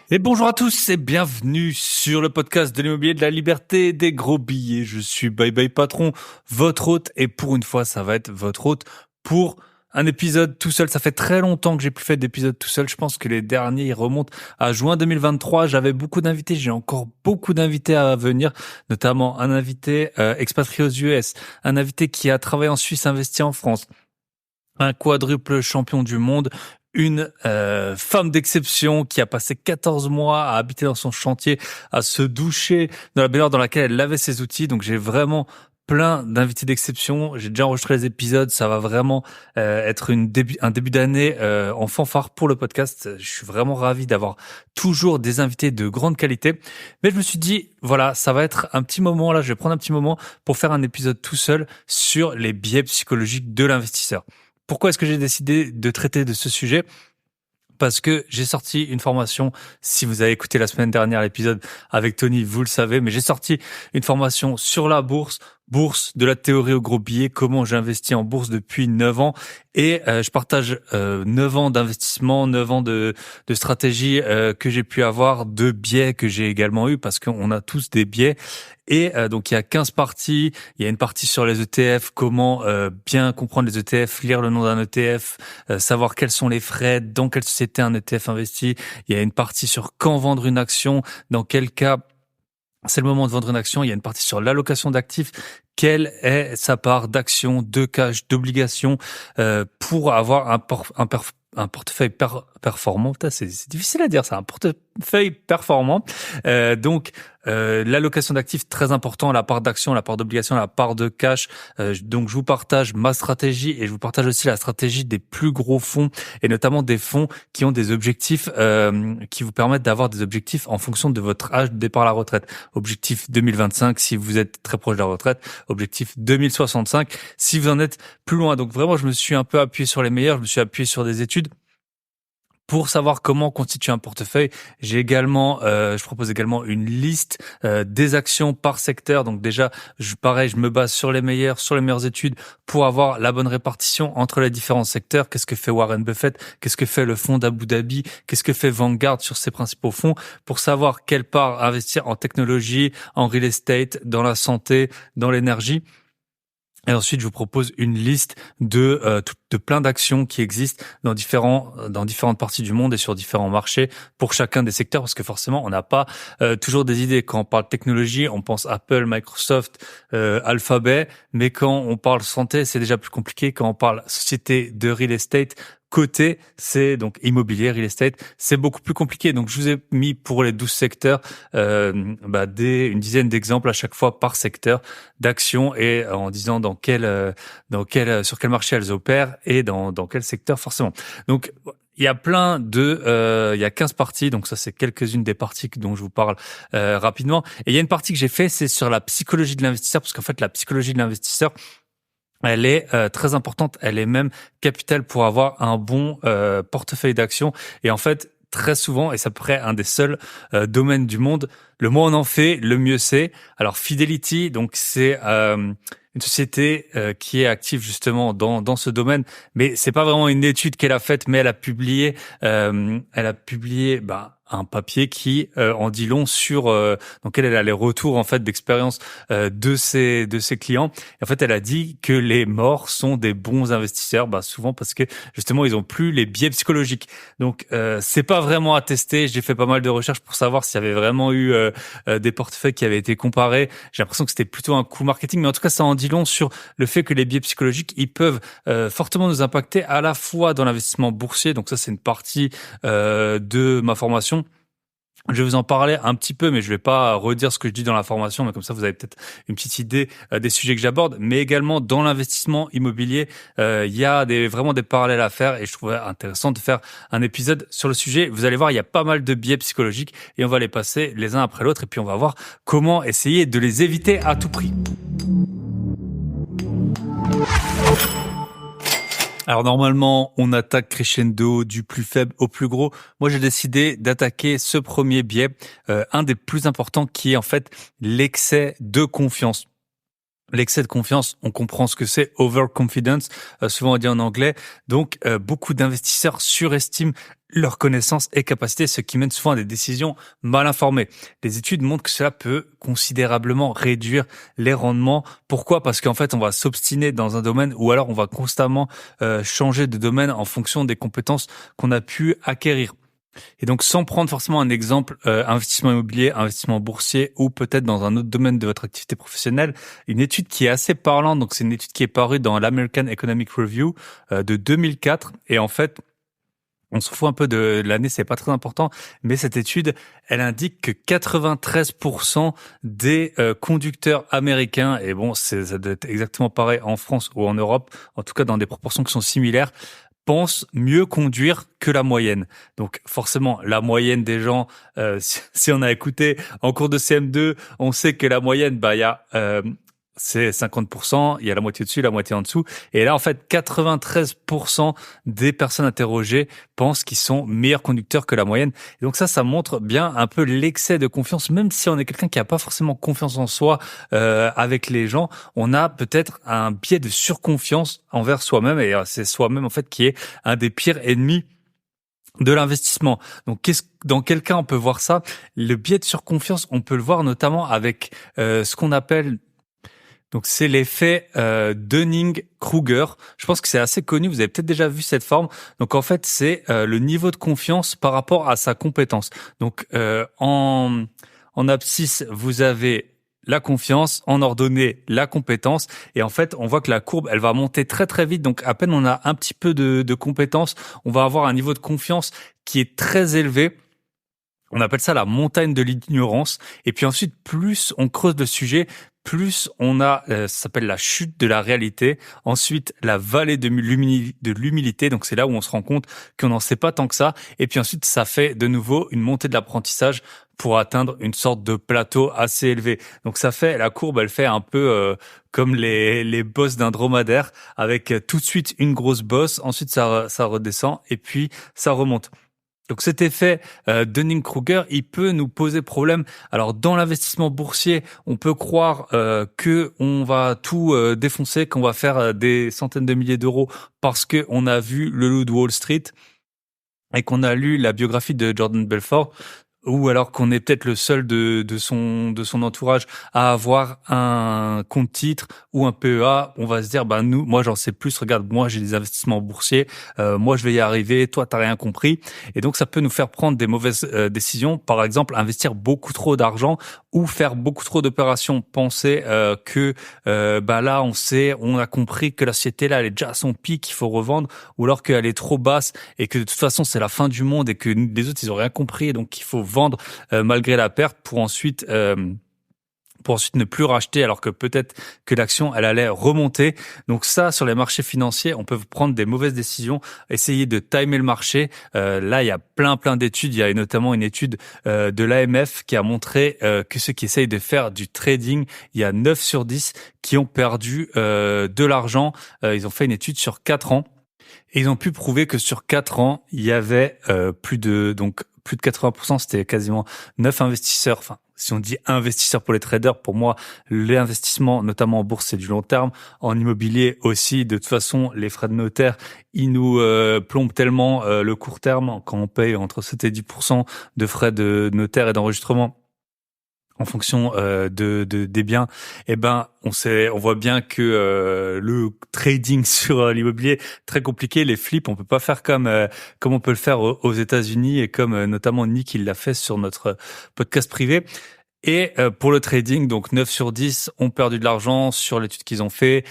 Et bonjour à tous et bienvenue sur le podcast de l'immobilier de la liberté des gros billets. Je suis Bye Bye Patron, votre hôte, et pour une fois, ça va être votre hôte pour un épisode tout seul. Ça fait très longtemps que j'ai plus fait d'épisode tout seul. Je pense que les derniers ils remontent à juin 2023. J'avais beaucoup d'invités, j'ai encore beaucoup d'invités à venir, notamment un invité expatrié aux US, un invité qui a travaillé en Suisse, investi en France, un quadruple champion du monde, une femme d'exception qui a passé 14 mois à habiter dans son chantier, à se doucher dans la baignoire dans laquelle elle lavait ses outils. Donc j'ai vraiment plein d'invités d'exception. J'ai déjà enregistré les épisodes. Ça va vraiment être un début d'année en fanfare pour le podcast. Je suis vraiment ravi d'avoir toujours des invités de grande qualité. Mais je me suis dit, voilà, ça va être un petit moment. Là, je vais prendre un petit moment pour faire un épisode tout seul sur les biais psychologiques de l'investisseur. Pourquoi est-ce que j'ai décidé de traiter de ce sujet ? Parce que j'ai sorti une formation, si vous avez écouté la semaine dernière l'épisode avec Tony, vous le savez, mais j'ai sorti une formation sur la bourse, de la théorie au gros billets, comment j'investis en bourse depuis 9 ans. Et je partage 9 ans d'investissement, 9 ans de stratégie que j'ai pu avoir, de biais que j'ai également eu, parce qu'on a tous des biais. Et donc il y a 15 parties, il y a une partie sur les ETF, comment bien comprendre les ETF, lire le nom d'un ETF, savoir quels sont les frais, dans quelle société un ETF investit. Il y a une partie sur quand vendre une action, dans quel cas c'est le moment de vendre une action. Il y a une partie sur l'allocation d'actifs, quelle est sa part d'actions, de cash, d'obligations pour avoir un portefeuille performant. Putain, c'est difficile à dire ça, un portefeuille performant. L'allocation d'actifs, très important, la part d'action, la part d'obligation, la part de cash. Donc je vous partage ma stratégie et je vous partage aussi la stratégie des plus gros fonds et notamment des fonds qui ont des objectifs qui vous permettent d'avoir des objectifs en fonction de votre âge de départ à la retraite. Objectif 2025 si vous êtes très proche de la retraite, objectif 2065 si vous en êtes plus loin. Donc vraiment, je me suis un peu appuyé sur les meilleurs, je me suis appuyé sur des études pour savoir comment constituer un portefeuille. Je propose également une liste des actions par secteur. Donc déjà, je me base sur les meilleures études pour avoir la bonne répartition entre les différents secteurs. Qu'est-ce que fait Warren Buffett? Qu'est-ce que fait le fonds d'Abu Dhabi? Qu'est-ce que fait Vanguard sur ses principaux fonds? Pour savoir quelle part investir en technologie, en real estate, dans la santé, dans l'énergie. Et ensuite, je vous propose une liste de plein d'actions qui existent dans différentes parties du monde et sur différents marchés pour chacun des secteurs, parce que forcément, on n'a pas toujours des idées. Quand on parle technologie, on pense Apple, Microsoft, Alphabet, mais quand on parle santé, c'est déjà plus compliqué. Quand on parle société de real estate, côté, c'est donc immobilier, real estate, c'est beaucoup plus compliqué. Donc, je vous ai mis pour les 12 secteurs une dizaine d'exemples à chaque fois par secteur d'actions et en disant sur quel marché elles opèrent et dans quel secteur forcément. Donc, il y a il y a 15 parties, donc ça c'est quelques-unes des parties dont je vous parle rapidement. Et il y a une partie que j'ai fait, c'est sur la psychologie de l'investisseur, parce qu'en fait la psychologie de l'investisseur, elle est très importante, elle est même capitale pour avoir un bon portefeuille d'actions. Et en fait, très souvent, et c'est à peu près un des seuls domaines du monde, le moins on en fait, le mieux c'est. Alors Fidelity, donc c'est une société qui est active justement dans ce domaine, mais c'est pas vraiment une étude qu'elle a faite, mais elle a publié un papier qui en dit long sur dans lequel elle a les retours en fait d'expérience de ses clients. Et en fait, elle a dit que les morts sont des bons investisseurs, souvent parce que justement ils ont plus les biais psychologiques. Donc c'est pas vraiment attesté. J'ai fait pas mal de recherches pour savoir s'il y avait vraiment eu des portefeuilles qui avaient été comparés. J'ai l'impression que c'était plutôt un coup marketing, mais en tout cas ça en dit long sur le fait que les biais psychologiques ils peuvent fortement nous impacter à la fois dans l'investissement boursier. Donc ça c'est une partie de ma formation. Je vais vous en parler un petit peu, mais je vais pas redire ce que je dis dans la formation, mais comme ça vous avez peut-être une petite idée des sujets que j'aborde. Mais également dans l'investissement immobilier, il y a vraiment des parallèles à faire et je trouvais intéressant de faire un épisode sur le sujet. Vous allez voir, il y a pas mal de biais psychologiques et on va les passer les uns après l'autre et puis on va voir comment essayer de les éviter à tout prix. Alors normalement, on attaque crescendo du plus faible au plus gros. Moi, j'ai décidé d'attaquer ce premier biais, un des plus importants qui est en fait l'excès de confiance. L'excès de confiance, on comprend ce que c'est, overconfidence, souvent on dit en anglais. Donc, beaucoup d'investisseurs surestiment leurs connaissances et capacités, ce qui mène souvent à des décisions mal informées. Les études montrent que cela peut considérablement réduire les rendements. Pourquoi? Parce qu'en fait, on va s'obstiner dans un domaine ou alors on va constamment changer de domaine en fonction des compétences qu'on a pu acquérir. Et donc, sans prendre forcément un exemple, investissement immobilier, investissement boursier ou peut-être dans un autre domaine de votre activité professionnelle, une étude qui est assez parlante, donc c'est une étude qui est parue dans l'American Economic Review de 2004. Et en fait, on se fout un peu de l'année, c'est pas très important, mais cette étude, elle indique que 93% des conducteurs américains, et bon, ça doit être exactement pareil en France ou en Europe, en tout cas dans des proportions qui sont similaires, pensent mieux conduire que la moyenne. Donc forcément, la moyenne des gens, si on a écouté en cours de CM2, on sait que la moyenne, il y a c'est 50%, il y a la moitié dessus, la moitié en dessous. Et là, en fait, 93% des personnes interrogées pensent qu'ils sont meilleurs conducteurs que la moyenne. Et donc ça montre bien un peu l'excès de confiance, même si on est quelqu'un qui n'a pas forcément confiance en soi avec les gens, on a peut-être un biais de surconfiance envers soi-même. Et c'est soi-même, en fait, qui est un des pires ennemis de l'investissement. Donc, dans quel cas on peut voir ça? Le biais de surconfiance, on peut le voir notamment avec ce qu'on appelle... Donc c'est l'effet Dunning-Kruger. Je pense que c'est assez connu, vous avez peut-être déjà vu cette forme. Donc en fait, c'est le niveau de confiance par rapport à sa compétence. Donc en abscisse, vous avez la confiance, en ordonnée, la compétence. Et en fait, on voit que la courbe, elle va monter très très vite. Donc à peine on a un petit peu de compétence, on va avoir un niveau de confiance qui est très élevé. On appelle ça la montagne de l'ignorance. Et puis ensuite, plus on creuse le sujet, plus on a, ça s'appelle la chute de la réalité. Ensuite, la vallée de l'humilité. Donc c'est là où on se rend compte qu'on n'en sait pas tant que ça. Et puis ensuite, ça fait de nouveau une montée de l'apprentissage pour atteindre une sorte de plateau assez élevé. Donc ça fait, la courbe, elle fait un peu comme les bosses d'un dromadaire, avec tout de suite une grosse bosse. Ensuite, ça redescend et puis ça remonte. Donc cet effet Dunning-Kruger, il peut nous poser problème. Alors dans l'investissement boursier, on peut croire que on va tout défoncer, qu'on va faire des centaines de milliers d'euros parce que on a vu Le Loup de Wall Street et qu'on a lu la biographie de Jordan Belfort, ou alors qu'on est peut-être le seul de son entourage à avoir un compte titre ou un PEA, on va se dire moi j'en sais plus, regarde, moi j'ai des investissements boursiers, moi je vais y arriver, toi t'as rien compris. Et donc ça peut nous faire prendre des mauvaises décisions, par exemple investir beaucoup trop d'argent ou faire beaucoup trop d'opérations, penser que là on a compris que la société là elle est déjà à son pic, il faut revendre, ou alors qu'elle est trop basse et que de toute façon c'est la fin du monde et que les autres ils ont rien compris, et donc il faut vendre malgré la perte pour ensuite ne plus racheter, alors que peut-être que l'action elle allait remonter. Donc ça, sur les marchés financiers, on peut prendre des mauvaises décisions, essayer de timer le marché. Là, il y a plein d'études. Il y a notamment une étude de l'AMF qui a montré que ceux qui essayent de faire du trading, il y a 9 sur 10 qui ont perdu de l'argent. Ils ont fait une étude sur 4 ans. Et ils ont pu prouver que sur 4 ans, il y avait plus de 80%, c'était quasiment 9 investisseurs. Enfin, si on dit investisseurs pour les traders, pour moi, les investissements, notamment en bourse, c'est du long terme. En immobilier aussi, de toute façon, les frais de notaire, ils nous plombent tellement le court terme quand on paye entre 7 et 10% de frais de notaire et d'enregistrement en fonction des biens. On voit bien que le trading sur l'immobilier très compliqué. Les flips, on peut pas faire comme on peut le faire aux États-Unis, et comme notamment Nick il l'a fait sur notre podcast privé. Et pour le trading, donc 9 sur 10 ont perdu de l'argent sur l'étude qu'ils ont fait,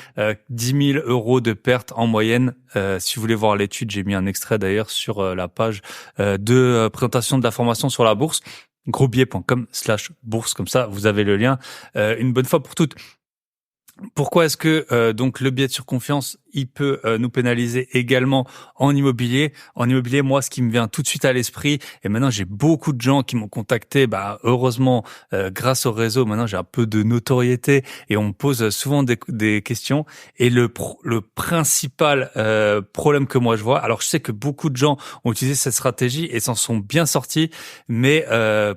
10 000 euros de perte en moyenne. Si vous voulez voir l'étude, j'ai mis un extrait d'ailleurs sur la page de présentation de la formation sur la bourse. grosbiais.com/bourse, comme ça vous avez le lien une bonne fois pour toutes. Pourquoi est-ce que donc le biais de surconfiance il peut nous pénaliser également en immobilier. En immobilier, moi, ce qui me vient tout de suite à l'esprit, et maintenant j'ai beaucoup de gens qui m'ont contacté, heureusement, grâce au réseau, maintenant j'ai un peu de notoriété et on me pose souvent des questions. Et le principal problème que moi je vois, alors je sais que beaucoup de gens ont utilisé cette stratégie et s'en sont bien sortis, mais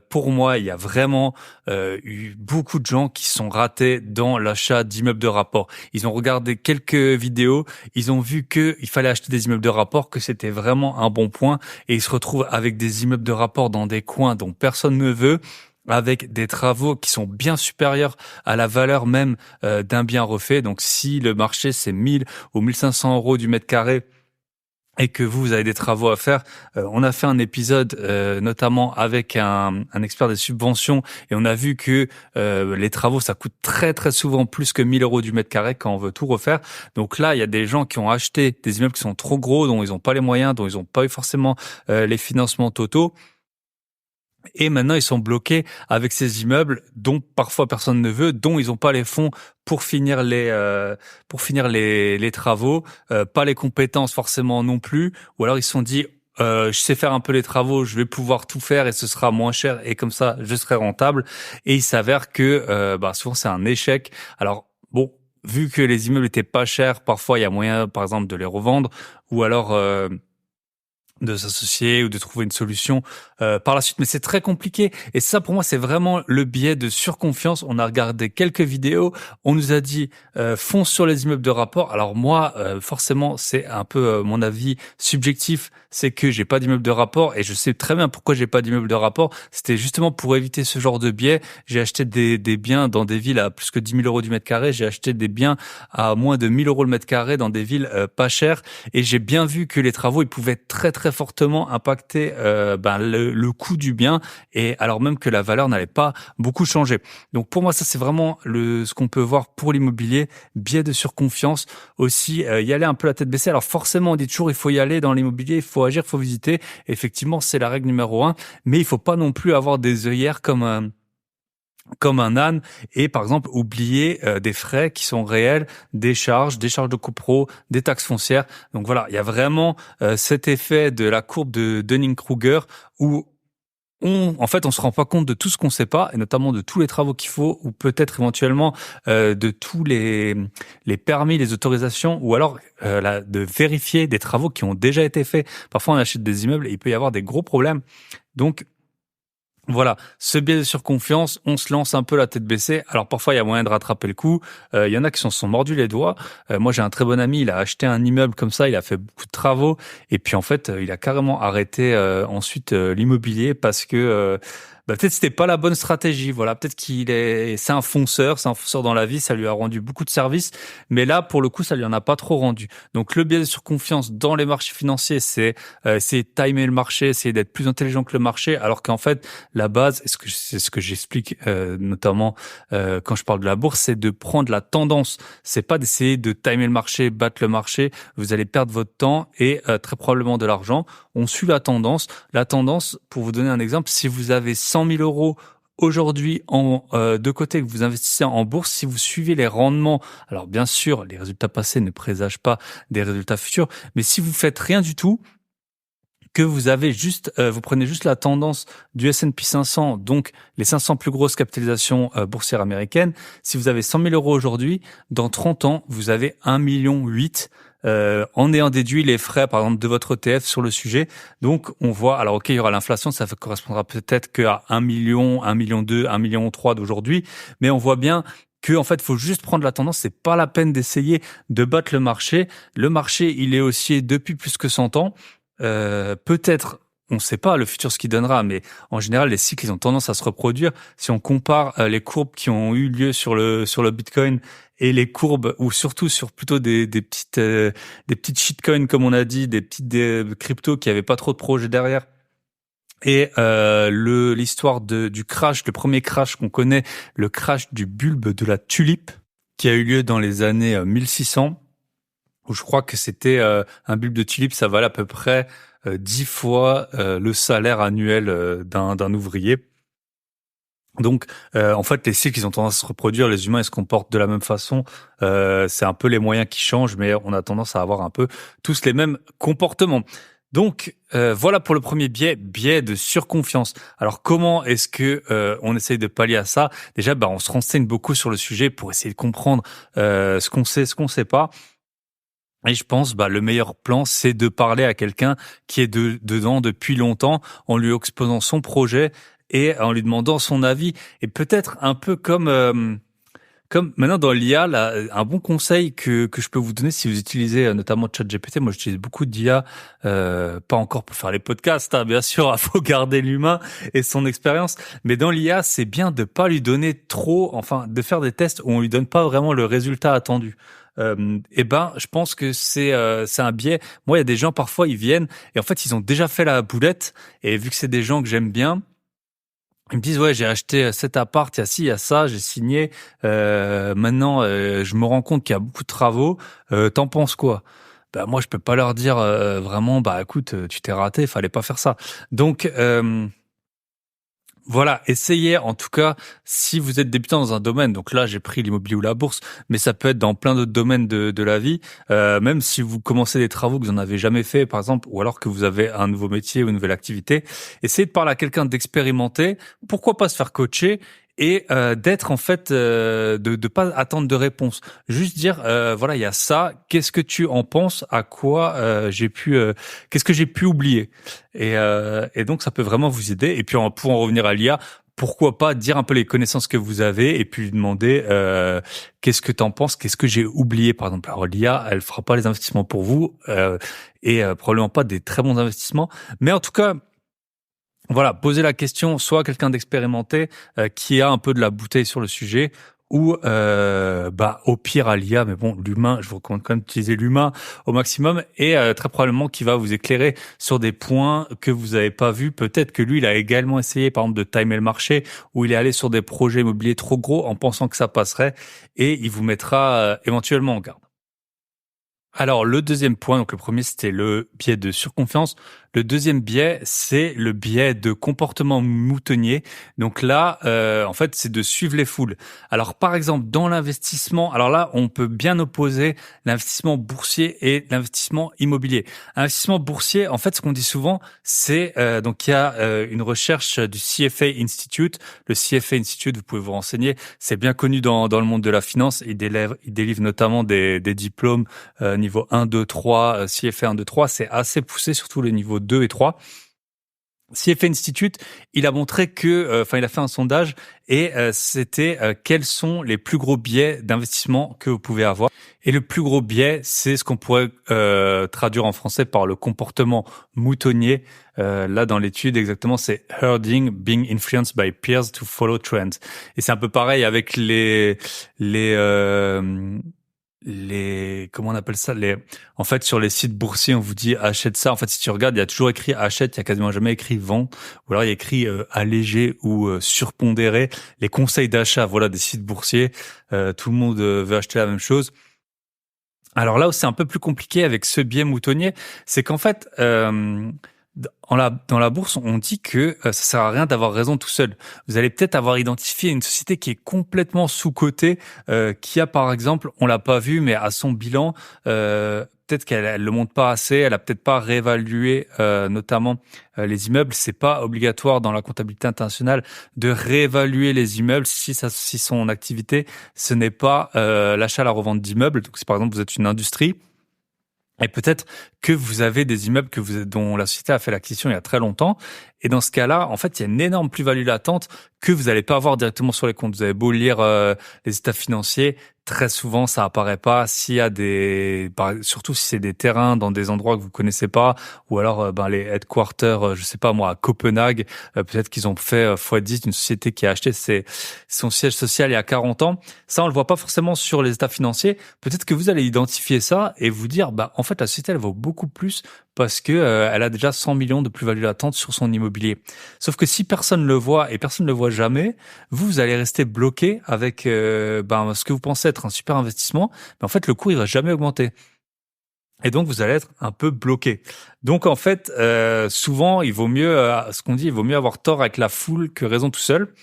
pour moi, il y a vraiment eu beaucoup de gens qui sont ratés dans l'achat d'immeubles de rapport. Ils ont regardé quelques vidéos, ils ont vu que il fallait acheter des immeubles de rapport, que c'était vraiment un bon point, et ils se retrouvent avec des immeubles de rapport dans des coins dont personne ne veut, avec des travaux qui sont bien supérieurs à la valeur même d'un bien refait. Donc si le marché c'est 1000 ou 1500 euros du mètre carré, et que vous avez des travaux à faire, on a fait un épisode notamment avec un expert des subventions, et on a vu que les travaux, ça coûte très très souvent plus que 1000 euros du mètre carré quand on veut tout refaire. Donc là, il y a des gens qui ont acheté des immeubles qui sont trop gros, dont ils n'ont pas les moyens, dont ils n'ont pas eu forcément les financements totaux. Et maintenant, ils sont bloqués avec ces immeubles dont parfois personne ne veut, dont ils n'ont pas les fonds pour finir les travaux, pas les compétences forcément non plus. Ou alors ils se sont dit, je sais faire un peu les travaux, je vais pouvoir tout faire et ce sera moins cher et comme ça, je serai rentable. Et il s'avère que souvent c'est un échec. Alors bon, vu que les immeubles étaient pas chers, parfois il y a moyen, par exemple, de les revendre ou alors de s'associer ou de trouver une solution par la suite, mais c'est très compliqué. Et ça, pour moi, c'est vraiment le biais de surconfiance. On a regardé quelques vidéos, on nous a dit fonce sur les immeubles de rapport. Alors moi, forcément, c'est un peu mon avis subjectif, c'est que j'ai pas d'immeuble de rapport et je sais très bien pourquoi j'ai pas d'immeuble de rapport. C'était justement pour éviter ce genre de biais. J'ai acheté des biens dans des villes à plus que 10 000 euros du mètre carré. J'ai acheté des biens à moins de 1000 euros le mètre carré dans des villes pas chères, et j'ai bien vu que les travaux, ils pouvaient très très fortement impacter le coût du bien, et alors même que la valeur n'allait pas beaucoup changer. Donc pour moi, ça c'est vraiment ce qu'on peut voir pour l'immobilier, biais de surconfiance aussi, y aller un peu la tête baissée. Alors forcément, on dit toujours il faut y aller dans l'immobilier, il faut agir, il faut visiter. Effectivement, c'est la règle numéro 1, mais il faut pas non plus avoir des œillères comme un âne et par exemple oublier des frais qui sont réels, des charges de copro, des taxes foncières. Donc voilà, il y a vraiment cet effet de la courbe de Dunning-Kruger où on se rend pas compte de tout ce qu'on sait pas, et notamment de tous les travaux qu'il faut, ou peut-être éventuellement de tous les permis, les autorisations, ou alors de vérifier des travaux qui ont déjà été faits. Parfois, on achète des immeubles et il peut y avoir des gros problèmes. Donc voilà, ce biais de surconfiance, on se lance un peu la tête baissée. Alors parfois, il y a moyen de rattraper le coup. Il y en a qui se sont mordus les doigts. Moi, j'ai un très bon ami, il a acheté un immeuble comme ça, il a fait beaucoup de travaux. Et puis en fait, il a carrément arrêté ensuite l'immobilier parce que peut-être c'était pas la bonne stratégie. Voilà, peut-être c'est un fonceur dans la vie, ça lui a rendu beaucoup de services. Mais là, pour le coup, ça lui en a pas trop rendu. Donc le biais de surconfiance dans les marchés financiers, c'est essayer de timer le marché, essayer d'être plus intelligent que le marché, alors qu'en fait, la base, c'est ce que j'explique notamment quand je parle de la bourse, c'est de prendre la tendance. C'est pas d'essayer de timer le marché, battre le marché. Vous allez perdre votre temps et très probablement de l'argent. On suit la tendance. La tendance, pour vous donner un exemple, si vous avez 100 000 euros aujourd'hui de côté, que vous investissez en bourse, si vous suivez les rendements, alors bien sûr, les résultats passés ne présagent pas des résultats futurs, mais si vous faites rien du tout, que vous avez vous prenez juste la tendance du S&P 500, donc les 500 plus grosses capitalisations boursières américaines. Si vous avez 100 000 euros aujourd'hui, dans 30 ans, vous avez 1,8 million en ayant déduit les frais, par exemple, de votre ETF sur le sujet. Donc, on voit, alors ok, il y aura l'inflation, ça correspondra peut-être qu'à 1 million, 1,2 million, 1,3 million d'aujourd'hui, mais on voit bien que en fait, faut juste prendre la tendance. C'est pas la peine d'essayer de battre le marché. Le marché, il est haussier depuis plus que 100 ans. Peut-être, on ne sait pas le futur ce qu'il donnera, mais en général, les cycles, ils ont tendance à se reproduire. Si on compare les courbes qui ont eu lieu sur le Bitcoin et les courbes, ou surtout sur plutôt des petites shitcoins, comme on a dit, des petites cryptos qui avaient pas trop de projets derrière. Et l'histoire du crash, le premier crash qu'on connaît, le crash du bulbe de la tulipe, qui a eu lieu dans les années 1600. Où je crois que c'était un bulbe de tulipe, ça valait à peu près 10 fois le salaire annuel d'un ouvrier. Donc, en fait, les cycles, ils ont tendance à se reproduire. Les humains, ils se comportent de la même façon. C'est un peu les moyens qui changent, mais on a tendance à avoir un peu tous les mêmes comportements. Donc, voilà pour le premier biais de surconfiance. Alors, comment est-ce que on essaye de pallier à ça? Déjà, on se renseigne beaucoup sur le sujet pour essayer de comprendre ce qu'on sait, ce qu'on sait pas. Et je pense, le meilleur plan, c'est de parler à quelqu'un qui est dedans depuis longtemps, en lui exposant son projet et en lui demandant son avis. Et peut-être un peu comme maintenant dans l'IA, là, un bon conseil que je peux vous donner si vous utilisez notamment ChatGPT. Moi, j'utilise beaucoup d'IA, pas encore pour faire les podcasts, hein, bien sûr, il faut garder l'humain et son expérience. Mais dans l'IA, c'est bien de pas lui donner trop, enfin, de faire des tests où on lui donne pas vraiment le résultat attendu. Je pense que c'est un biais. Moi, il y a des gens parfois ils viennent et en fait ils ont déjà fait la boulette et vu que c'est des gens que j'aime bien, ils me disent ouais j'ai acheté cet appart, il y a ci, il y a ça, j'ai signé. Maintenant je me rends compte qu'il y a beaucoup de travaux. T'en penses quoi? Moi je peux pas leur dire vraiment écoute tu t'es raté, fallait pas faire ça. Donc voilà, essayez en tout cas, si vous êtes débutant dans un domaine, donc là j'ai pris l'immobilier ou la bourse, mais ça peut être dans plein d'autres domaines de la vie, même si vous commencez des travaux que vous n'en avez jamais fait par exemple, ou alors que vous avez un nouveau métier ou une nouvelle activité, essayez de parler à quelqu'un d'expérimenté, pourquoi pas se faire coacher et d'être en fait, de pas attendre de réponse, juste dire voilà il y a ça, qu'est-ce que tu en penses, à quoi qu'est-ce que j'ai pu oublier et donc ça peut vraiment vous aider. Et puis pour en revenir à l'IA, pourquoi pas dire un peu les connaissances que vous avez et puis lui demander qu'est-ce que t'en penses, qu'est-ce que j'ai oublié par exemple. Alors l'IA, elle fera pas les investissements pour vous et probablement pas des très bons investissements, mais en tout cas voilà, poser la question soit à quelqu'un d'expérimenté qui a un peu de la bouteille sur le sujet, ou au pire à l'IA, mais bon, l'humain, je vous recommande quand même d'utiliser l'humain au maximum, et très probablement qui va vous éclairer sur des points que vous n'avez pas vus. Peut-être que lui, il a également essayé, par exemple, de timer le marché, ou il est allé sur des projets immobiliers trop gros en pensant que ça passerait, et il vous mettra éventuellement en garde. Alors, le deuxième point, donc le premier, c'était le biais de surconfiance. Le deuxième biais, c'est le biais de comportement moutonnier. Donc là, en fait, c'est de suivre les foules. Alors, par exemple, dans l'investissement, alors là, on peut bien opposer l'investissement boursier et l'investissement immobilier. Investissement boursier, en fait, ce qu'on dit souvent, c'est donc il y a une recherche du CFA Institute. Le CFA Institute, vous pouvez vous renseigner, c'est bien connu dans le monde de la finance. Il délivre notamment des diplômes niveau 1, 2, 3, CFA 1, 2, 3, c'est assez poussé, surtout les niveaux 2 et 3. CFA Institute, il a montré que, il a fait un sondage et c'était quels sont les plus gros biais d'investissement que vous pouvez avoir. Et le plus gros biais, c'est ce qu'on pourrait traduire en français par le comportement moutonnier. Là, dans l'étude, exactement, c'est herding, being influenced by peers to follow trends. Et c'est un peu pareil avec les comment on appelle ça, en fait sur les sites boursiers on vous dit achète ça, en fait si tu regardes il y a toujours écrit achète, il y a quasiment jamais écrit vend, ou alors il y a écrit allégé ou surpondéré. Les conseils d'achat, voilà, des sites boursiers, tout le monde veut acheter la même chose. Alors là où c'est un peu plus compliqué avec ce biais moutonnier, c'est qu'en fait dans la bourse, on dit que ça sert à rien d'avoir raison tout seul. Vous allez peut-être avoir identifié une société qui est complètement sous-cotée, qui a par exemple, on l'a pas vu, mais à son bilan, peut-être qu'elle le monte pas assez, elle a peut-être pas réévalué notamment les immeubles. C'est pas obligatoire dans la comptabilité internationale de réévaluer les immeubles si son activité, ce n'est pas l'achat, la revente d'immeubles. Donc si par exemple vous êtes une industrie, et peut-être que vous avez des immeubles dont la société a fait l'acquisition il y a très longtemps. Et dans ce cas-là, en fait, il y a une énorme plus-value latente que vous n'allez pas avoir directement sur les comptes. Vous avez beau lire les états financiers, très souvent, ça apparaît pas. S'il y a surtout si c'est des terrains dans des endroits que vous connaissez pas, ou alors les headquarters, je sais pas moi, à Copenhague, peut-être qu'ils ont fait x10 d'une société qui a acheté son siège social il y a 40 ans. Ça, on le voit pas forcément sur les états financiers. Peut-être que vous allez identifier ça et vous dire, en fait, la société, elle vaut beaucoup plus parce que elle a déjà 100 millions de plus-value latente sur son immobilier. Sauf que si personne le voit et personne ne le voit jamais, vous allez rester bloqué avec ce que vous pensez être un super investissement, mais en fait le cours il va jamais augmenter. Et donc vous allez être un peu bloqué. Donc en fait, souvent il vaut mieux, ce qu'on dit, il vaut mieux avoir tort avec la foule que raison tout seul.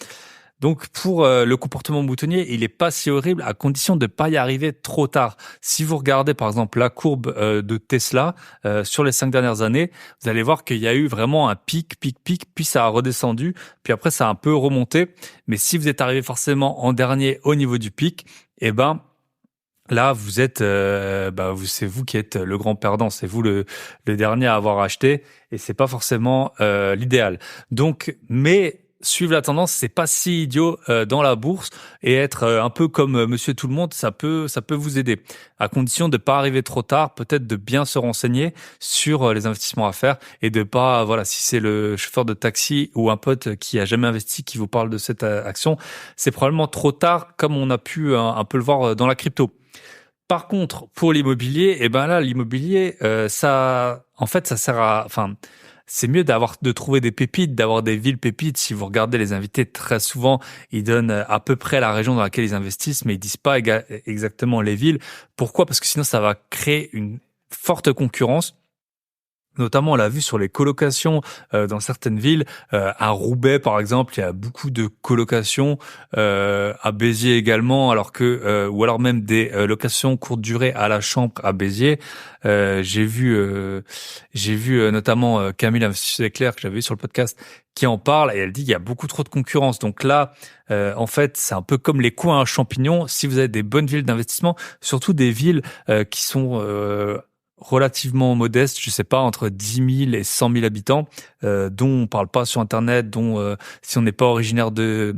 Donc pour le comportement moutonnier, il est pas si horrible à condition de pas y arriver trop tard. Si vous regardez par exemple la courbe de Tesla sur les 5 dernières années, vous allez voir qu'il y a eu vraiment un pic, puis ça a redescendu, puis après ça a un peu remonté. Mais si vous êtes arrivé forcément en dernier au niveau du pic, eh ben là, vous êtes, c'est vous qui êtes le grand perdant, c'est vous le dernier à avoir acheté, et c'est pas forcément l'idéal. Donc, mais suivre la tendance, c'est pas si idiot dans la bourse, et être un peu comme Monsieur Tout le Monde, ça peut vous aider, à condition de pas arriver trop tard, peut-être de bien se renseigner sur les investissements à faire, et de pas, voilà, si c'est le chauffeur de taxi ou un pote qui a jamais investi qui vous parle de cette action, c'est probablement trop tard, comme on a pu un peu le voir dans la crypto. Par contre, pour l'immobilier, eh ben là, l'immobilier, en fait, ça sert c'est mieux de trouver des pépites, d'avoir des villes pépites. Si vous regardez les invités, très souvent, ils donnent à peu près la région dans laquelle ils investissent, mais ils disent pas exactement les villes. Pourquoi? Parce que sinon, ça va créer une forte concurrence. Notamment, on l'a vu sur les colocations dans certaines villes. À Roubaix, par exemple, il y a beaucoup de colocations. À Béziers également, alors que ou alors même des locations courte durée à la Chambre à Béziers. J'ai vu notamment Camille Investisseuse Éclair que j'avais vu sur le podcast qui en parle et elle dit qu'il y a beaucoup trop de concurrence. Donc là, en fait, c'est un peu comme les coins à champignons. Si vous avez des bonnes villes d'investissement, surtout des villes qui sont relativement modeste, je sais pas, entre 10 000 et 100 000 habitants, dont on parle pas sur Internet, dont si on n'est pas originaire de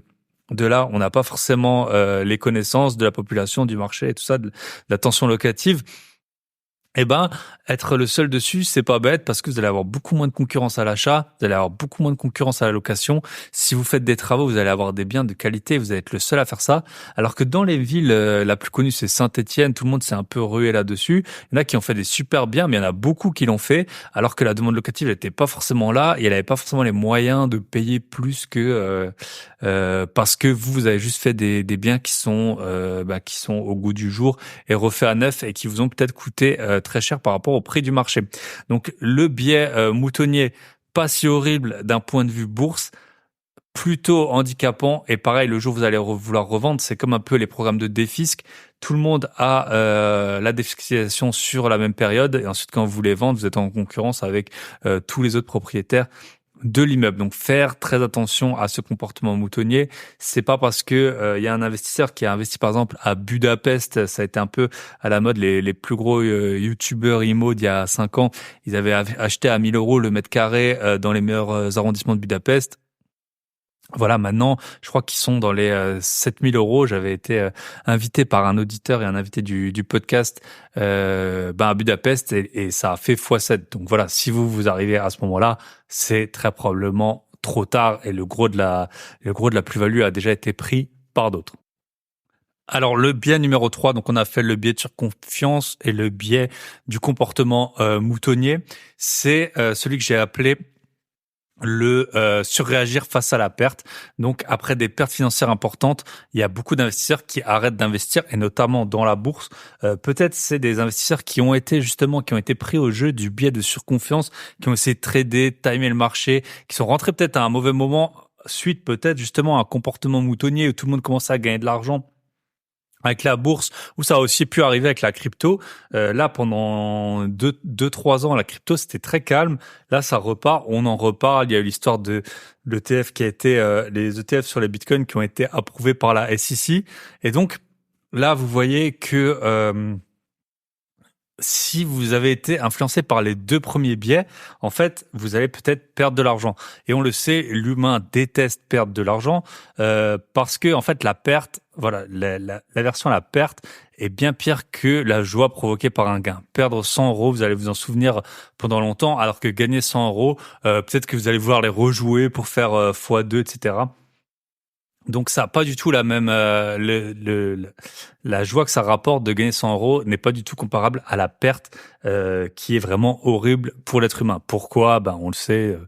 là, on n'a pas forcément les connaissances de la population, du marché et tout ça, de la tension locative. Eh ben, être le seul dessus, c'est pas bête parce que vous allez avoir beaucoup moins de concurrence à l'achat, vous allez avoir beaucoup moins de concurrence à la location. Si vous faites des travaux, vous allez avoir des biens de qualité, vous allez être le seul à faire ça. Alors que dans les villes, la plus connue, c'est Saint-Étienne, tout le monde s'est un peu rué là-dessus. Il y en a qui ont fait des super biens, mais il y en a beaucoup qui l'ont fait, alors que la demande locative n'était pas forcément là et elle n'avait pas forcément les moyens de payer plus que parce que vous avez juste fait des biens qui sont au goût du jour et refaits à neuf et qui vous ont peut-être coûté très cher par rapport au prix du marché. Donc le biais moutonnier, pas si horrible d'un point de vue bourse, plutôt handicapant. Et pareil, le jour où vous allez vouloir revendre, c'est comme un peu les programmes de défisc. Tout le monde a la défiscalisation sur la même période. Et ensuite, quand vous voulez vendre, vous êtes en concurrence avec tous les autres propriétaires de l'immeuble. Donc faire très attention à ce comportement moutonnier. C'est pas parce que il y a un investisseur qui a investi par exemple à Budapest, ça a été un peu à la mode, les plus gros youtubeurs IMO d'il y a 5 ans, ils avaient acheté à 1 000 € le mètre carré dans les meilleurs arrondissements de Budapest. Voilà, maintenant, je crois qu'ils sont dans les 7 000 €. J'avais été invité par un auditeur et un invité du podcast à Budapest et ça a fait x7. Donc voilà, si vous arrivez à ce moment-là, c'est très probablement trop tard et le gros de la plus-value a déjà été pris par d'autres. Alors le biais numéro 3, donc on a fait le biais de surconfiance et le biais du comportement moutonnier, c'est celui que j'ai appelé le surréagir face à la perte. Donc après des pertes financières importantes, il y a beaucoup d'investisseurs qui arrêtent d'investir et notamment dans la bourse. Peut-être c'est des investisseurs qui ont été pris au jeu du biais de surconfiance, qui ont essayé de trader, timer le marché, qui sont rentrés peut-être à un mauvais moment suite peut-être justement à un comportement moutonnier où tout le monde commençait à gagner de l'argent avec la bourse, où ça a aussi pu arriver avec la crypto. Là, pendant 2-3 ans, la crypto, c'était très calme. Là, ça repart. On en reparle. Il y a eu l'histoire de l'ETF qui a été, les ETF sur les bitcoins qui ont été approuvés par la SEC. Et donc, là, vous voyez que si vous avez été influencé par les 2 premiers biais, en fait, vous allez peut-être perdre de l'argent. Et on le sait, l'humain déteste perdre de l'argent parce que en fait, la perte, voilà, l'aversion à la perte est bien pire que la joie provoquée par un gain. Perdre 100 €, vous allez vous en souvenir pendant longtemps, alors que gagner 100 €, peut-être que vous allez vouloir les rejouer pour faire x2, etc. Donc ça n'a pas du tout la même la joie que ça rapporte de gagner 100 € n'est pas du tout comparable à la perte qui est vraiment horrible pour l'être humain. Pourquoi? Ben on le sait,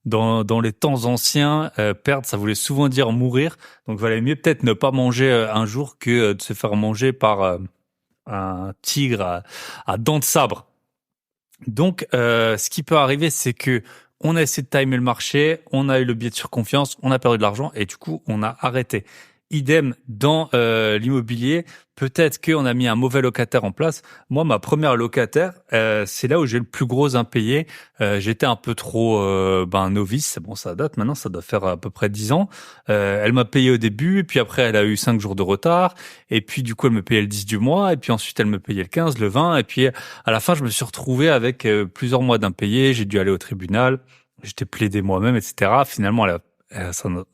dans les temps anciens, perdre ça voulait souvent dire mourir. Donc il valait mieux peut-être ne pas manger un jour que de se faire manger par un tigre à dents de sabre. Donc ce qui peut arriver, c'est que on a essayé de timer le marché, on a eu le biais de surconfiance, on a perdu de l'argent et du coup, on a arrêté. Idem dans l'immobilier, peut-être qu'on a mis un mauvais locataire en place. Moi, ma première locataire, c'est là où j'ai le plus gros impayé. J'étais un peu trop novice. Bon, ça date maintenant, ça doit faire à peu près 10 ans. Elle m'a payé au début, puis après, elle a eu 5 jours de retard. Et puis, du coup, elle me payait le 10 du mois. Et puis ensuite, elle me payait le 15, le 20. Et puis, à la fin, je me suis retrouvé avec plusieurs mois d'impayés. J'ai dû aller au tribunal. J'étais plaidé moi-même, etc. Finalement,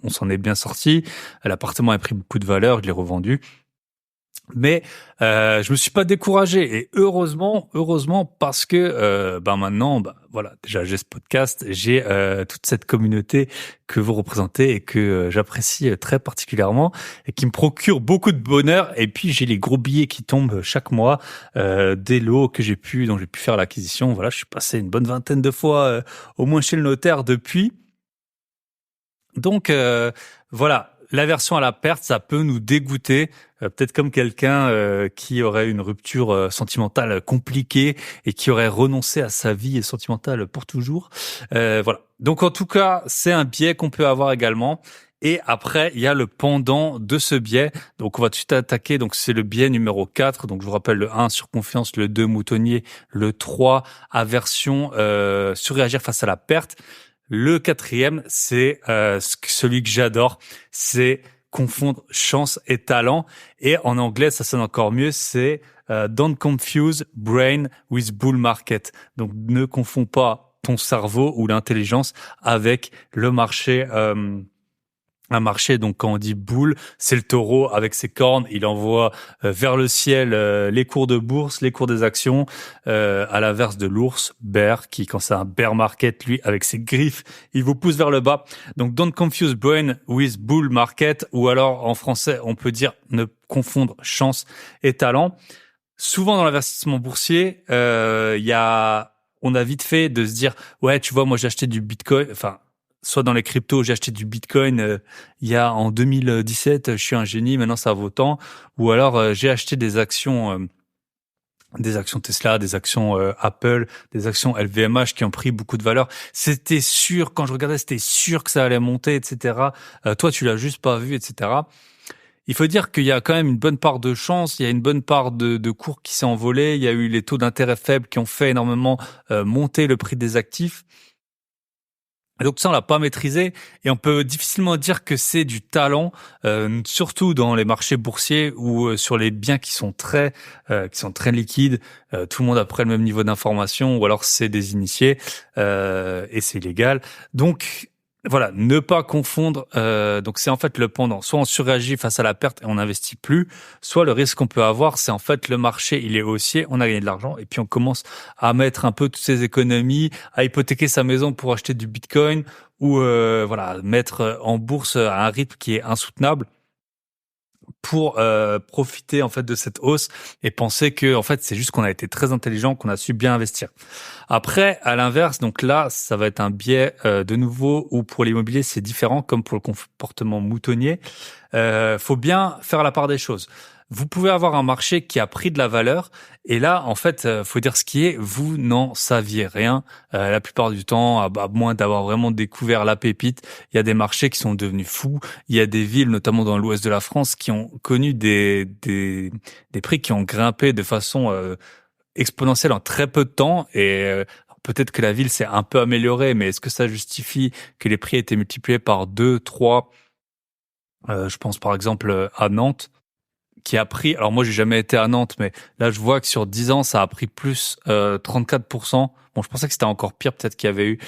on s'en est bien sorti. L'appartement a pris beaucoup de valeur, je l'ai revendu. Mais je me suis pas découragé et heureusement parce que maintenant voilà, déjà j'ai ce podcast, j'ai toute cette communauté que vous représentez et que j'apprécie très particulièrement et qui me procure beaucoup de bonheur. Et puis j'ai les gros billets qui tombent chaque mois, des lots dont j'ai pu faire l'acquisition. Voilà, je suis passé une bonne vingtaine de fois au moins chez le notaire depuis. Donc voilà, l'aversion à la perte, ça peut nous dégoûter, peut-être comme quelqu'un qui aurait une rupture sentimentale compliquée et qui aurait renoncé à sa vie sentimentale pour toujours. Voilà. Donc en tout cas, c'est un biais qu'on peut avoir également. Et après, il y a le pendant de ce biais. Donc on va tout de suite attaquer. Donc c'est le biais numéro 4. Donc je vous rappelle le 1, surconfiance, le 2, moutonnier, le 3, aversion, surréagir face à la perte. Le quatrième, c'est celui que j'adore, c'est confondre chance et talent. Et en anglais, ça sonne encore mieux, c'est don't confuse brain with bull market. Donc ne confonds pas ton cerveau ou l'intelligence avec le marché. Un marché, donc quand on dit boule, c'est le taureau avec ses cornes, il envoie vers le ciel les cours de bourse, les cours des actions, à l'inverse de l'ours, bear, qui quand c'est un bear market, lui, avec ses griffes, il vous pousse vers le bas. Donc don't confuse brain with bull market, ou alors en français, on peut dire ne confondre chance et talent. Souvent dans l'investissement boursier, on a vite fait de se dire, ouais, tu vois, moi j'ai acheté du Bitcoin, enfin, soit dans les cryptos, j'ai acheté du Bitcoin en 2017, je suis un génie, maintenant ça vaut tant. Ou alors j'ai acheté des actions Tesla, des actions Apple, des actions LVMH qui ont pris beaucoup de valeur. C'était sûr, quand je regardais, c'était sûr que ça allait monter, etc. Toi, tu l'as juste pas vu, etc. Il faut dire qu'il y a quand même une bonne part de chance, il y a une bonne part de cours qui s'est envolé, il y a eu les taux d'intérêt faibles qui ont fait énormément monter le prix des actifs. Et donc ça, on l'a pas maîtrisé et on peut difficilement dire que c'est du talent, surtout dans les marchés boursiers ou sur les biens qui sont très liquides. Tout le monde a près le même niveau d'information ou alors c'est des initiés et c'est illégal. Donc voilà, ne pas confondre. Donc c'est en fait le pendant. Soit on surréagit face à la perte et on n'investit plus, soit le risque qu'on peut avoir, c'est en fait le marché, il est haussier, on a gagné de l'argent et puis on commence à mettre un peu toutes ses économies, à hypothéquer sa maison pour acheter du Bitcoin ou voilà, mettre en bourse à un rythme qui est insoutenable pour profiter en fait de cette hausse et penser que en fait c'est juste qu'on a été très intelligent, qu'on a su bien investir. Après, à l'inverse, donc là, ça va être un biais de nouveau où pour l'immobilier c'est différent, comme pour le comportement moutonnier. Faut bien faire la part des choses. Vous pouvez avoir un marché qui a pris de la valeur et là, en fait, faut dire ce qui est, vous n'en saviez rien. La plupart du temps, à moins d'avoir vraiment découvert la pépite, il y a des marchés qui sont devenus fous. Il y a des villes, notamment dans l'ouest de la France, qui ont connu des prix qui ont grimpé de façon exponentielle en très peu de temps et peut-être que la ville s'est un peu améliorée, mais est-ce que ça justifie que les prix aient été multipliés par 2, 3 je pense par exemple à Nantes qui a pris, alors moi j'ai jamais été à Nantes, mais là je vois que sur 10 ans ça a pris plus 34%. Bon, je pensais que c'était encore pire, peut-être qu'il y avait eu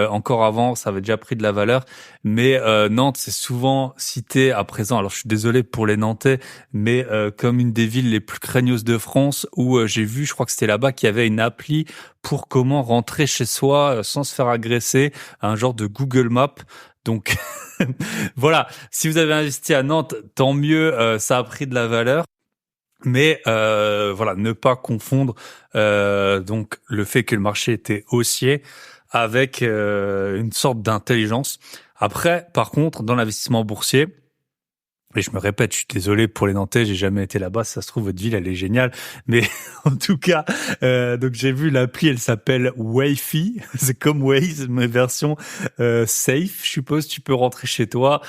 encore avant, ça avait déjà pris de la valeur, mais Nantes c'est souvent cité à présent, alors je suis désolé pour les Nantais, mais comme une des villes les plus craignos de France, où j'ai vu, je crois que c'était là-bas, qu'il y avait une appli pour comment rentrer chez soi sans se faire agresser, un genre de Google Maps. Donc voilà, si vous avez investi à Nantes, tant mieux, ça a pris de la valeur. Mais voilà, ne pas confondre donc le fait que le marché était haussier avec une sorte d'intelligence. Après, par contre, dans l'investissement boursier, Et je me répète, je suis désolé pour les Nantais, j'ai jamais été là-bas. Si ça se trouve, votre ville, elle est géniale. Mais en tout cas, donc j'ai vu l'appli, elle s'appelle Wayfi. C'est comme Waze, mais version safe. Je suppose tu peux rentrer chez toi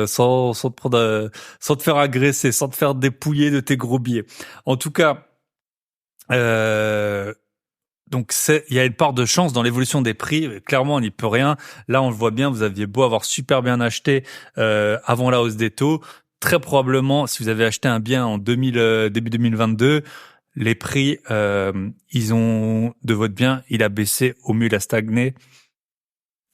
sans te prendre, sans te faire agresser, sans te faire dépouiller de tes gros billets. En tout cas, donc il y a une part de chance dans l'évolution des prix. Clairement, on n'y peut rien. Là, on le voit bien. Vous aviez beau avoir super bien acheté avant la hausse des taux. Très probablement, si vous avez acheté un bien en début 2022, les prix, de votre bien, il a baissé, au mieux il a stagné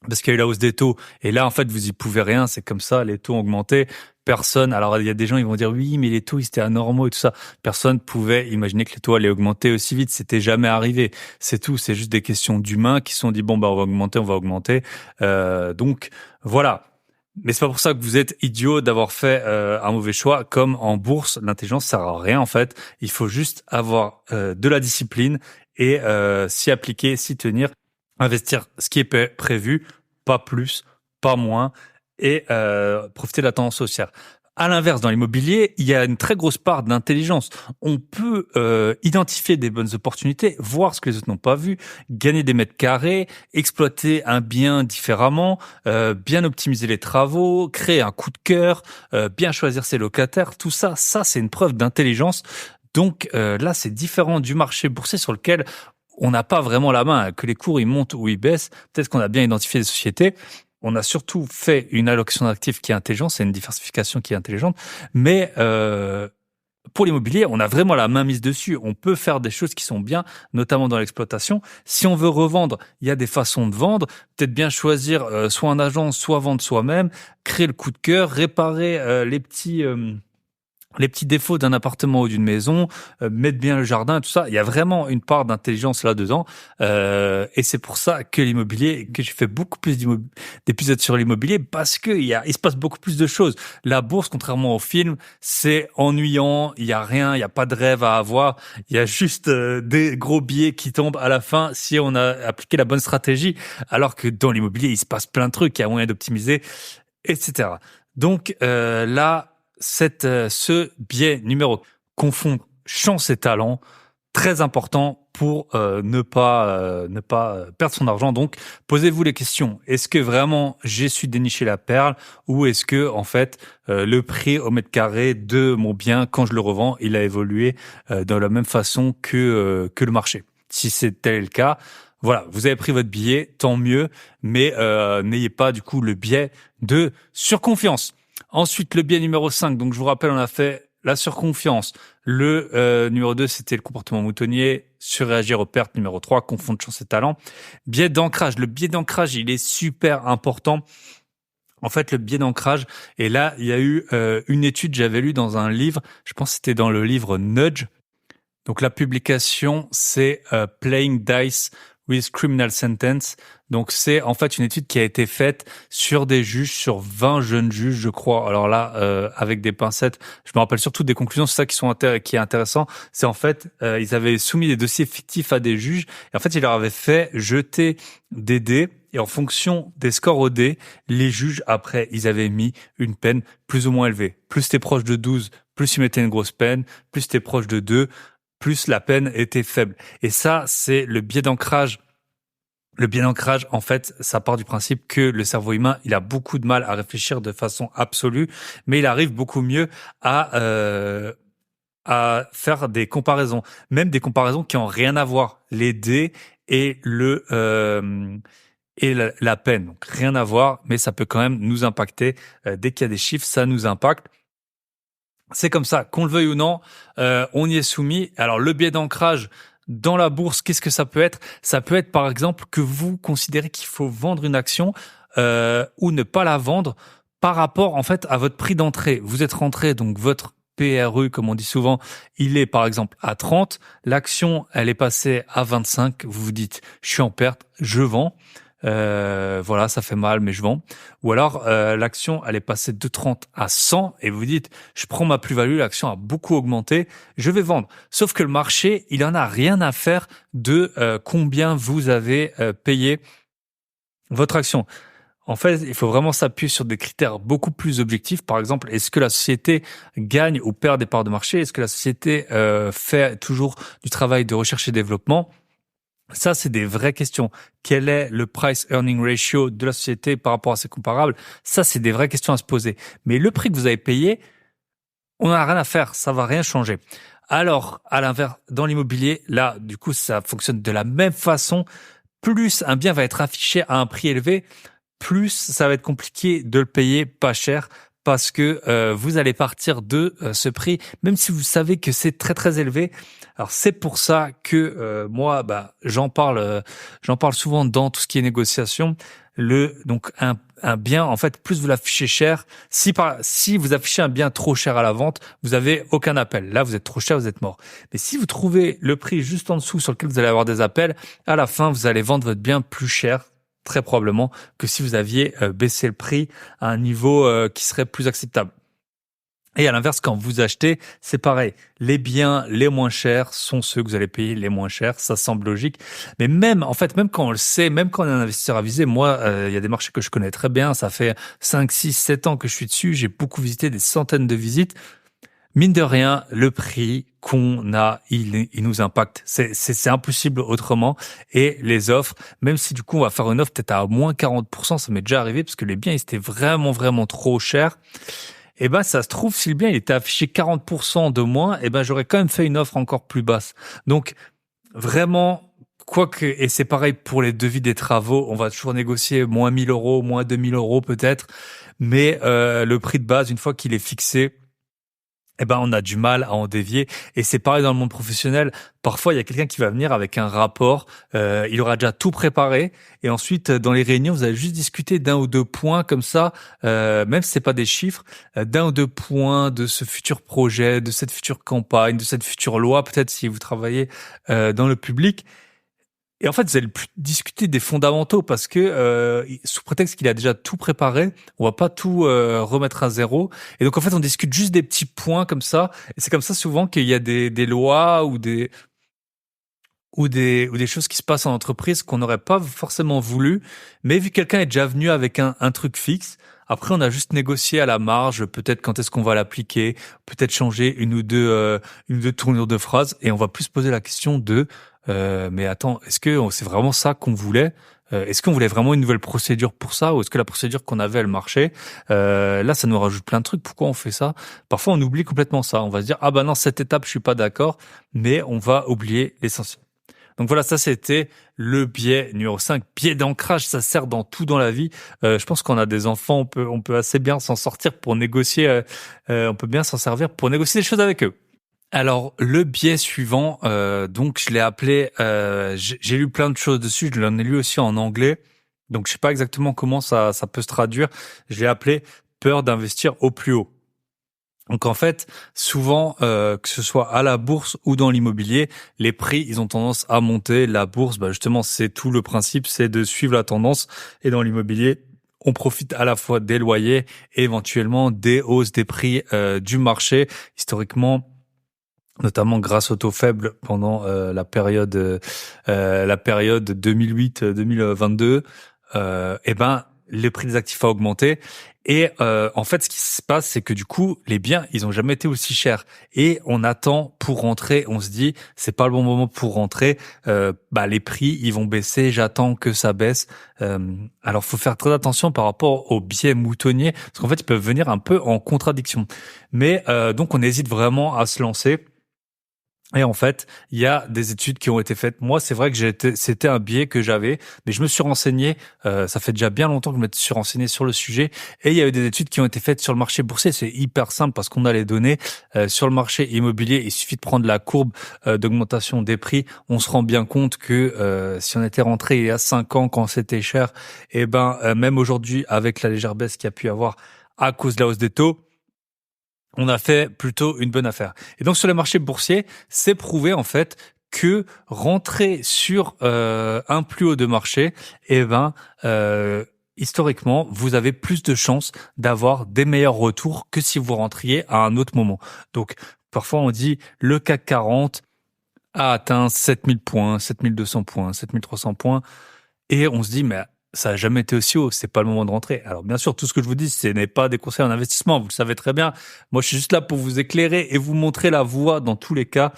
parce qu'il y a eu la hausse des taux. Et là, en fait, vous y pouvez rien. C'est comme ça, les taux ont augmenté. Personne, alors il y a des gens, ils vont dire oui, mais les taux, ils étaient anormaux et tout ça. Personne pouvait imaginer que les taux allaient augmenter aussi vite. C'était jamais arrivé. C'est tout. C'est juste des questions d'humains qui se sont dit bon, bah, on va augmenter. Donc, voilà. Mais c'est pas pour ça que vous êtes idiot d'avoir fait un mauvais choix. Comme en bourse, l'intelligence sert à rien en fait. Il faut juste avoir de la discipline et s'y appliquer, s'y tenir, investir ce qui est prévu, pas plus, pas moins, et profiter de la tendance haussière. À l'inverse, dans l'immobilier, il y a une très grosse part d'intelligence. On peut identifier des bonnes opportunités, voir ce que les autres n'ont pas vu, gagner des mètres carrés, exploiter un bien différemment, bien optimiser les travaux, créer un coup de cœur, bien choisir ses locataires. Tout ça, c'est une preuve d'intelligence. Donc là, c'est différent du marché boursier sur lequel on n'a pas vraiment la main. Que les cours ils montent ou ils baissent, peut-être qu'on a bien identifié des sociétés. On a surtout fait une allocation d'actifs qui est intelligente, c'est une diversification qui est intelligente, mais pour l'immobilier, on a vraiment la main mise dessus. On peut faire des choses qui sont bien, notamment dans l'exploitation. Si on veut revendre, il y a des façons de vendre. Peut-être bien choisir soit un agent, soit vendre soi-même, créer le coup de cœur, réparer les petits défauts d'un appartement ou d'une maison, mettre bien le jardin, tout ça. Il y a vraiment une part d'intelligence là-dedans. Et c'est pour ça que l'immobilier, que j'ai fait beaucoup plus d'épisodes sur l'immobilier, parce que il se passe beaucoup plus de choses. La bourse, contrairement au film, c'est ennuyant. Il y a rien, il y a pas de rêve à avoir. Il y a juste des gros billets qui tombent à la fin si on a appliqué la bonne stratégie. Alors que dans l'immobilier, il se passe plein de trucs. Il y a moyen d'optimiser, etc. Donc là, ce biais numéro confondre chance et talent, très important pour ne pas perdre son argent. Donc, posez-vous les questions. Est-ce que vraiment j'ai su dénicher la perle, ou est-ce que en fait le prix au mètre carré de mon bien quand je le revends, il a évolué de la même façon que le marché? Si c'est tel le cas, voilà, vous avez pris votre billet, tant mieux, mais n'ayez pas du coup le biais de surconfiance. Ensuite, le biais numéro 5. Donc, je vous rappelle, on a fait la surconfiance. Le numéro 2, c'était le comportement moutonnier. Surréagir aux pertes. Numéro 3, confondre chance et talent. Biais d'ancrage. Le biais d'ancrage, il est super important. En fait, le biais d'ancrage, et là, il y a eu une étude, j'avais lu dans un livre, je pense que c'était dans le livre Nudge. Donc, la publication, c'est Playing Dice with Criminal Sentence. Donc, c'est en fait une étude qui a été faite sur des juges, sur 20 jeunes juges, je crois. Alors là, avec des pincettes, je me rappelle surtout des conclusions. C'est ça qui est intéressant. C'est en fait, ils avaient soumis des dossiers fictifs à des juges. Et en fait, ils leur avaient fait jeter des dés. Et en fonction des scores au dés, les juges, après, ils avaient mis une peine plus ou moins élevée. Plus t'es proche de 12, plus ils mettaient une grosse peine. Plus t'es proche de 2, plus la peine était faible. Et ça, c'est le biais d'ancrage. Le biais d'ancrage, en fait, ça part du principe que le cerveau humain, il a beaucoup de mal à réfléchir de façon absolue, mais il arrive beaucoup mieux à faire des comparaisons, même des comparaisons qui ont rien à voir. Les dés et la peine, donc rien à voir, mais ça peut quand même nous impacter. Dès qu'il y a des chiffres, ça nous impacte. C'est comme ça, qu'on le veuille ou non, on y est soumis. Alors, le biais d'ancrage dans la bourse, qu'est-ce que ça peut être? Ça peut être, par exemple, que vous considérez qu'il faut vendre une action ou ne pas la vendre par rapport, en fait, à votre prix d'entrée. Vous êtes rentré, donc votre PRU, comme on dit souvent, il est, par exemple, à 30. L'action, elle est passée à 25. Vous vous dites, je suis en perte, je vends. Voilà, ça fait mal, mais je vends. Ou alors, l'action, elle est passée de 30 à 100 et vous dites, je prends ma plus-value, l'action a beaucoup augmenté, je vais vendre. Sauf que le marché, il en a rien à faire de combien vous avez payé votre action. En fait, il faut vraiment s'appuyer sur des critères beaucoup plus objectifs. Par exemple, est-ce que la société gagne ou perd des parts de marché? Est-ce que la société fait toujours du travail de recherche et développement? Ça, c'est des vraies questions. Quel est le price earning ratio de la société par rapport à ses comparables? Ça, c'est des vraies questions à se poser. Mais le prix que vous avez payé, on n'a rien à faire. Ça va rien changer. Alors, à l'inverse, dans l'immobilier, là, du coup, ça fonctionne de la même façon. Plus un bien va être affiché à un prix élevé, plus ça va être compliqué de le payer pas cher parce que vous allez partir de ce prix, même si vous savez que c'est très très élevé. Alors c'est pour ça que moi, j'en parle souvent dans tout ce qui est négociation. Donc un bien, en fait, plus vous l'affichez cher, si vous affichez un bien trop cher à la vente, vous avez aucun appel. Là, vous êtes trop cher, vous êtes mort. Mais si vous trouvez le prix juste en dessous sur lequel vous allez avoir des appels, à la fin, vous allez vendre votre bien plus cher, très probablement, que si vous aviez baissé le prix à un niveau qui serait plus acceptable. Et à l'inverse, quand vous achetez, c'est pareil. Les biens les moins chers sont ceux que vous allez payer les moins chers. Ça semble logique. Mais même, en fait, même quand on le sait, même quand on est un investisseur avisé, moi, il y a des marchés que je connais très bien. Ça fait 5, 6, 7 ans que je suis dessus. J'ai beaucoup visité, des centaines de visites. Mine de rien, le prix qu'on a, il nous impacte. C'est impossible autrement. Et les offres, même si du coup on va faire une offre peut-être à moins 40%, ça m'est déjà arrivé parce que les biens ils étaient vraiment vraiment trop chers. Et ben ça se trouve si le bien il était affiché 40% de moins, et ben j'aurais quand même fait une offre encore plus basse. Donc vraiment, quoique, et c'est pareil pour les devis des travaux, on va toujours négocier moins 1000 euros, moins 2000 euros peut-être, mais le prix de base, une fois qu'il est fixé, eh ben, on a du mal à en dévier. Et c'est pareil dans le monde professionnel. Parfois, il y a quelqu'un qui va venir avec un rapport. Il aura déjà tout préparé. Et ensuite, dans les réunions, vous allez juste discuter d'un ou deux points comme ça, même si c'est pas des chiffres, d'un ou deux points de ce futur projet, de cette future campagne, de cette future loi, peut-être si vous travaillez dans le public. Et en fait, vous allez plus discuter des fondamentaux parce que sous prétexte qu'il a déjà tout préparé, on va pas tout remettre à zéro. Et donc en fait, on discute juste des petits points comme ça. Et c'est comme ça souvent qu'il y a des lois ou des choses qui se passent en entreprise qu'on n'aurait pas forcément voulu, mais vu que quelqu'un est déjà venu avec un truc fixe. Après, on a juste négocié à la marge, peut-être quand est-ce qu'on va l'appliquer, peut-être changer une ou deux tournures de phrases, et on va plus se poser la question de mais attends, est-ce que c'est vraiment ça qu'on voulait? Est-ce qu'on voulait vraiment une nouvelle procédure pour ça, ou est-ce que la procédure qu'on avait elle marchait? Là, ça nous rajoute plein de trucs. Pourquoi on fait ça? Parfois, on oublie complètement ça. On va se dire ah bah non, cette étape, je suis pas d'accord, mais on va oublier l'essentiel. Donc voilà, ça c'était le biais numéro 5, biais d'ancrage, ça sert dans tout dans la vie. Je pense qu'on a des enfants, on peut assez bien s'en sortir pour négocier, on peut bien s'en servir pour négocier des choses avec eux. Alors le biais suivant, donc je l'ai appelé, j'ai lu plein de choses dessus, je l'en ai lu aussi en anglais, donc je sais pas exactement comment ça peut se traduire. Je l'ai appelé peur d'investir au plus haut. Donc en fait, souvent, que ce soit à la bourse ou dans l'immobilier, les prix, ils ont tendance à monter. La bourse, bah justement, c'est tout le principe, c'est de suivre la tendance. Et dans l'immobilier, on profite à la fois des loyers et éventuellement des hausses des prix du marché. Historiquement, notamment grâce au taux faible pendant la période 2008-2022, eh ben le prix des actifs a augmenté. Et en fait, ce qui se passe, c'est que du coup, les biens, ils ont jamais été aussi chers. Et on attend pour rentrer. On se dit, c'est pas le bon moment pour rentrer. Les prix, ils vont baisser. J'attends que ça baisse. Alors, faut faire très attention par rapport aux biais moutonniers, parce qu'en fait, ils peuvent venir un peu en contradiction. Mais donc, on hésite vraiment à se lancer. Et en fait, il y a des études qui ont été faites. Moi, c'est vrai que c'était un biais que j'avais, mais je me suis renseigné. Ça fait déjà bien longtemps que je me suis renseigné sur le sujet. Et il y a eu des études qui ont été faites sur le marché boursier. C'est hyper simple parce qu'on a les données. Sur le marché immobilier, il suffit de prendre la courbe d'augmentation des prix. On se rend bien compte que si on était rentré il y a 5 ans quand c'était cher, et même aujourd'hui, avec la légère baisse qu'il y a pu y avoir à cause de la hausse des taux, on a fait plutôt une bonne affaire. Et donc sur les marchés boursiers, c'est prouvé en fait que rentrer sur un plus haut de marché, historiquement, vous avez plus de chances d'avoir des meilleurs retours que si vous rentriez à un autre moment. Donc parfois on dit le CAC 40 a atteint 7000 points, 7200 points, 7300 points, et on se dit mais ça a jamais été aussi haut, c'est pas le moment de rentrer. Alors bien sûr, tout ce que je vous dis, ce n'est pas des conseils en investissement, vous le savez très bien. Moi, je suis juste là pour vous éclairer et vous montrer la voie dans tous les cas,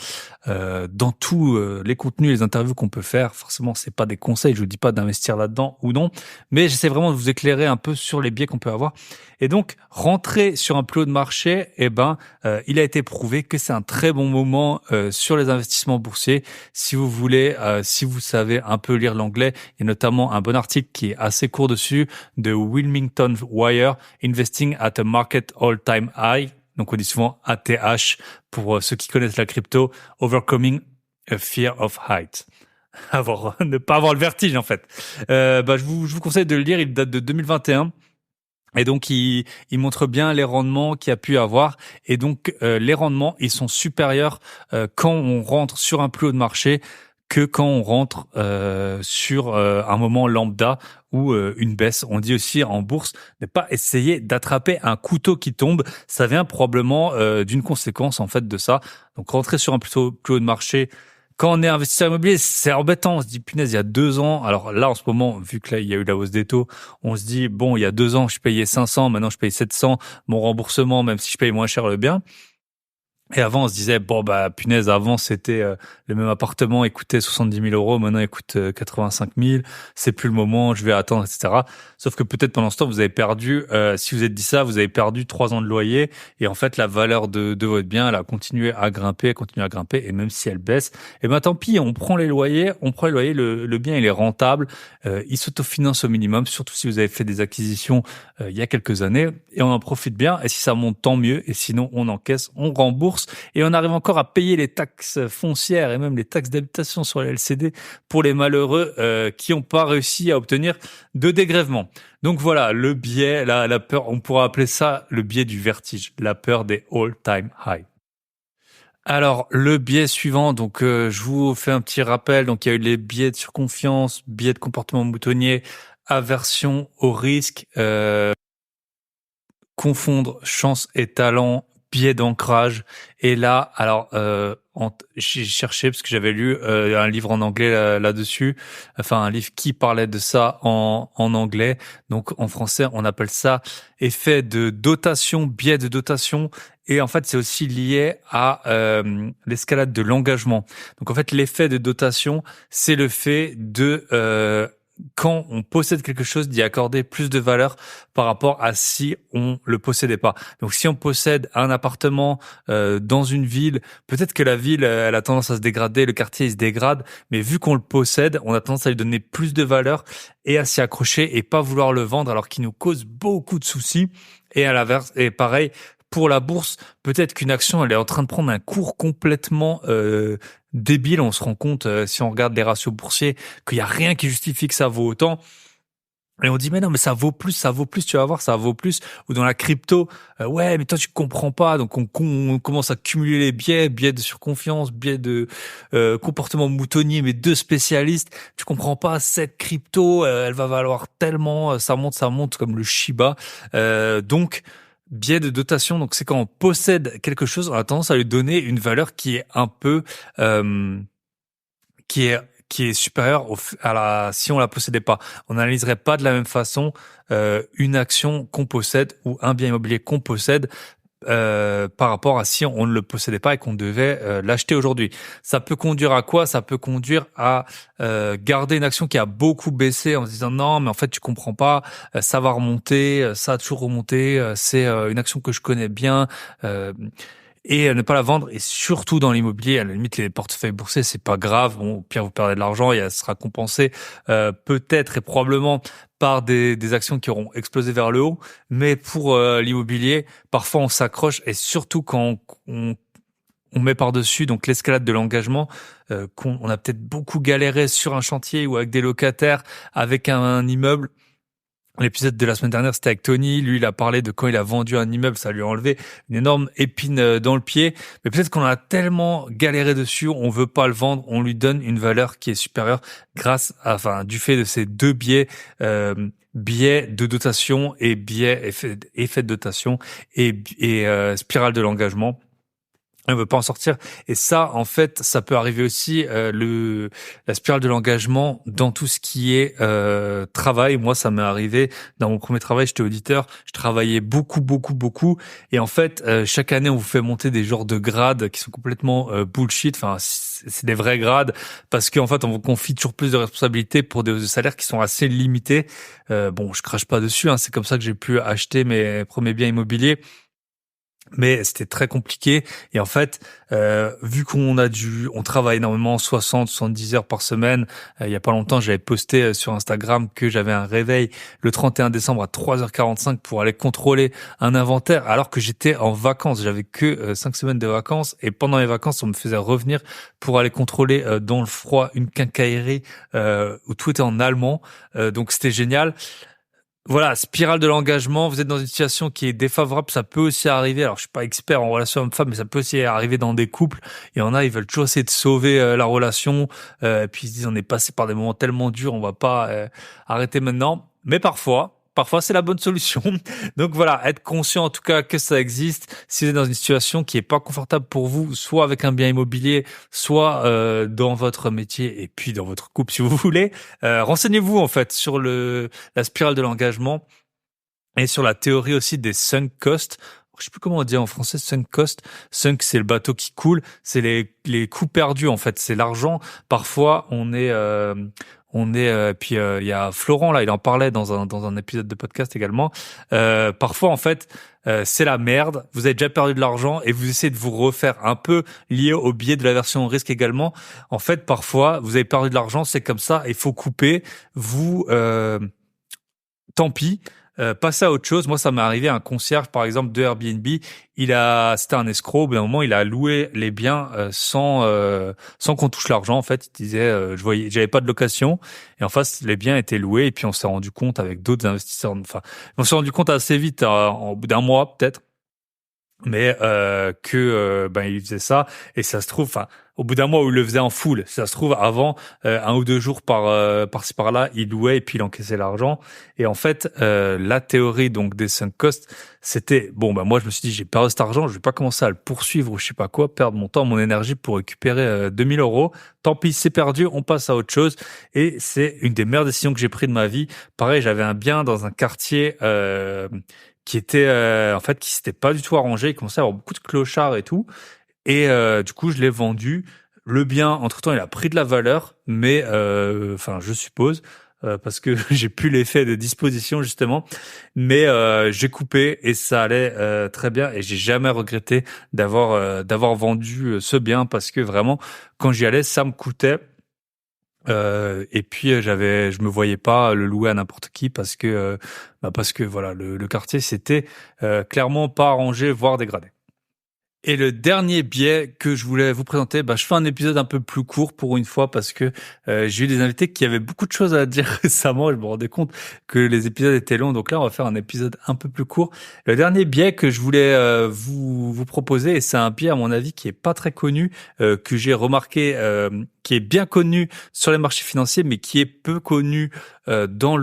dans tous les contenus, les interviews qu'on peut faire. Forcément, c'est pas des conseils, je vous dis pas d'investir là-dedans ou non, mais j'essaie vraiment de vous éclairer un peu sur les biais qu'on peut avoir. Et donc, rentrer sur un plus haut de marché, il a été prouvé que c'est un très bon moment sur les investissements boursiers. Si vous voulez, si vous savez un peu lire l'anglais, il y a notamment un bon article qui est assez court dessus de Wilmington Wire, Investing at a Market All-Time High. Donc on dit souvent ATH pour ceux qui connaissent la crypto, Overcoming a Fear of Height. Ne pas avoir le vertige en fait. Je vous conseille de le lire, il date de 2021. Et donc, il montre bien les rendements qu'il y a pu avoir. Et donc, les rendements, ils sont supérieurs quand on rentre sur un plus haut de marché que quand on rentre sur un moment lambda ou une baisse. On dit aussi en bourse, ne pas essayer d'attraper un couteau qui tombe. Ça vient probablement d'une conséquence en fait de ça. Donc, rentrer sur un plus haut de marché, quand on est investisseur immobilier, c'est embêtant. On se dit, punaise, il y a 2 ans. Alors là, en ce moment, vu que là, il y a eu la hausse des taux, on se dit, bon, il y a 2 ans, je payais 500, maintenant je paye 700. Mon remboursement, même si je paye moins cher le bien. Et avant, on se disait, bon, punaise, avant, c'était le même appartement, il coûtait 70 000 euros, maintenant, il coûte 85 000, c'est plus le moment, je vais attendre, etc. Sauf que peut-être pendant ce temps, vous avez perdu, si vous êtes dit ça, vous avez perdu 3 ans de loyer, et en fait, la valeur de votre bien, elle a continué à grimper, et même si elle baisse, tant pis, on prend les loyers, le bien, il est rentable, il s'autofinance au minimum, surtout si vous avez fait des acquisitions il y a quelques années, et on en profite bien, et si ça monte, tant mieux, et sinon, on encaisse, on rembourse, et on arrive encore à payer les taxes foncières et même les taxes d'habitation sur les LCD pour les malheureux qui n'ont pas réussi à obtenir de dégrèvement. Donc voilà, le biais, la peur, on pourra appeler ça le biais du vertige, la peur des all-time high. Alors, le biais suivant, donc je vous fais un petit rappel, donc il y a eu les biais de surconfiance, biais de comportement moutonnier, aversion au risque, confondre chance et talent, biais d'ancrage. Et là, alors, j'ai cherché parce que j'avais lu un livre en anglais là-dessus, enfin un livre qui parlait de ça en anglais. Donc en français, on appelle ça effet de dotation, biais de dotation. Et en fait, c'est aussi lié à l'escalade de l'engagement. Donc en fait, l'effet de dotation, c'est le fait de quand on possède quelque chose, d'y accorder plus de valeur par rapport à si on le possédait pas. Donc si on possède un appartement dans une ville, peut-être que la ville elle a tendance à se dégrader, le quartier il se dégrade, mais vu qu'on le possède, on a tendance à lui donner plus de valeur et à s'y accrocher et pas vouloir le vendre alors qu'il nous cause beaucoup de soucis. Et à l'inverse, et pareil pour la bourse, peut-être qu'une action elle est en train de prendre un cours complètement débile. On se rend compte si on regarde les ratios boursiers qu'il y a rien qui justifie que ça vaut autant. Et on dit mais non mais ça vaut plus, tu vas voir, ça vaut plus. Ou dans la crypto, ouais mais toi tu comprends pas, donc on commence à cumuler les biais de surconfiance, biais de comportement moutonnier, mais deux spécialistes. Tu comprends pas, cette crypto, elle va valoir tellement, ça monte comme le Shiba. Donc biais de dotation, donc c'est quand on possède quelque chose, on a tendance à lui donner une valeur qui est un peu qui est supérieure si on la possédait pas. On n'analyserait pas de la même façon une action qu'on possède ou un bien immobilier qu'on possède par rapport à si on ne le possédait pas et qu'on devait l'acheter aujourd'hui. Ça peut conduire à quoi? Ça peut conduire à garder une action qui a beaucoup baissé en se disant non mais en fait tu comprends pas, ça va remonter, ça a toujours remonté, c'est une action que je connais bien. Et ne pas la vendre, et surtout dans l'immobilier, à la limite les portefeuilles boursiers c'est pas grave, bon au pire vous perdez de l'argent et elle sera compensée peut-être et probablement par des actions qui auront explosé vers le haut, mais pour l'immobilier parfois on s'accroche, et surtout quand on met par-dessus donc l'escalade de l'engagement, qu'on a peut-être beaucoup galéré sur un chantier ou avec des locataires, avec un immeuble. L'épisode de la semaine dernière, c'était avec Tony. Lui, il a parlé de quand il a vendu un immeuble, ça lui a enlevé une énorme épine dans le pied. Mais peut-être qu'on a tellement galéré dessus, on veut pas le vendre, on lui donne une valeur qui est supérieure du fait de ces deux biais, biais de dotation et biais effet de dotation et spirale de l'engagement. On veut pas en sortir. Et ça, en fait, ça peut arriver aussi, la spirale de l'engagement dans tout ce qui est travail. Moi, ça m'est arrivé dans mon premier travail, j'étais auditeur, je travaillais beaucoup, beaucoup, beaucoup. Et en fait, chaque année, on vous fait monter des genres de grades qui sont complètement bullshit. Enfin, c'est des vrais grades parce qu'en fait, on vous confie toujours plus de responsabilités pour des salaires qui sont assez limités. Bon, je crache pas dessus, hein, c'est comme ça que j'ai pu acheter mes premiers biens immobiliers. Mais c'était très compliqué et en fait, vu on travaille énormément, 70 heures par semaine. Il y a pas longtemps, j'avais posté sur Instagram que j'avais un réveil le 31 décembre à 3h45 pour aller contrôler un inventaire alors que j'étais en vacances. J'avais que 5 semaines de vacances et pendant les vacances, on me faisait revenir pour aller contrôler dans le froid une quincaillerie où tout était en allemand. Donc c'était génial. Voilà, spirale de l'engagement, vous êtes dans une situation qui est défavorable, ça peut aussi arriver. Alors, je suis pas expert en relation homme-femme, mais ça peut aussi arriver dans des couples. Il y en a, ils veulent toujours essayer de sauver la relation, et puis ils se disent on est passé par des moments tellement durs, on va pas arrêter maintenant. Mais parfois c'est la bonne solution. Donc voilà, être conscient en tout cas que ça existe. Si vous êtes dans une situation qui est pas confortable pour vous, soit avec un bien immobilier, soit dans votre métier et puis dans votre couple si vous voulez, renseignez-vous en fait sur la spirale de l'engagement et sur la théorie aussi des sunk costs. Je sais plus comment on dit en français sunk cost. Sunk, c'est le bateau qui coule, c'est les coûts perdus en fait, c'est l'argent. Parfois, puis il y a Florent là, il en parlait dans un épisode de podcast également. Parfois en fait, c'est la merde. Vous avez déjà perdu de l'argent et vous essayez de vous refaire un peu lié au biais de la version risque également. En fait, parfois, vous avez perdu de l'argent, c'est comme ça. Il faut couper. Tant pis. Passer à autre chose. Moi, ça m'est arrivé, un concierge, par exemple, de Airbnb. C'était un escroc. Au bout d'un moment, il a loué les biens sans qu'on touche l'argent. En fait, il disait, j'avais pas de location. Et en face, les biens étaient loués. Et puis, on s'est rendu compte avec d'autres investisseurs. Enfin, on s'est rendu compte assez vite, au bout d'un mois peut-être, mais il faisait ça et ça se trouve, enfin, au bout d'un mois où il le faisait en full, ça se trouve avant, 1 ou 2 jours par-ci par-là, il louait et puis il encaissait l'argent. Et en fait, la théorie donc des sunk costs, c'était moi je me suis dit j'ai perdu cet argent, je vais pas commencer à le poursuivre ou je sais pas quoi, perdre mon temps, mon énergie pour récupérer 2 000 euros. Tant pis, c'est perdu, on passe à autre chose. Et c'est une des meilleures décisions que j'ai prises de ma vie. Pareil, j'avais un bien dans un quartier qui était qui s'était pas du tout arrangé, il commençait à avoir beaucoup de clochards et tout, et du coup je l'ai vendu. Le bien entre-temps il a pris de la valeur, mais je suppose parce que j'ai plus l'effet de disposition justement, mais j'ai coupé et ça allait très bien et j'ai jamais regretté d'avoir vendu ce bien parce que vraiment quand j'y allais ça me coûtait. Et puis je me voyais pas le louer à n'importe qui parce que voilà le quartier c'était clairement pas arrangé voire dégradé. Et le dernier biais que je voulais vous présenter, je fais un épisode un peu plus court pour une fois parce que j'ai eu des invités qui avaient beaucoup de choses à dire récemment et je me rendais compte que les épisodes étaient longs. Donc là, on va faire un épisode un peu plus court. Le dernier biais que je voulais vous proposer, et c'est un biais à mon avis qui est pas très connu, que j'ai remarqué, qui est bien connu sur les marchés financiers, mais qui est peu connu dans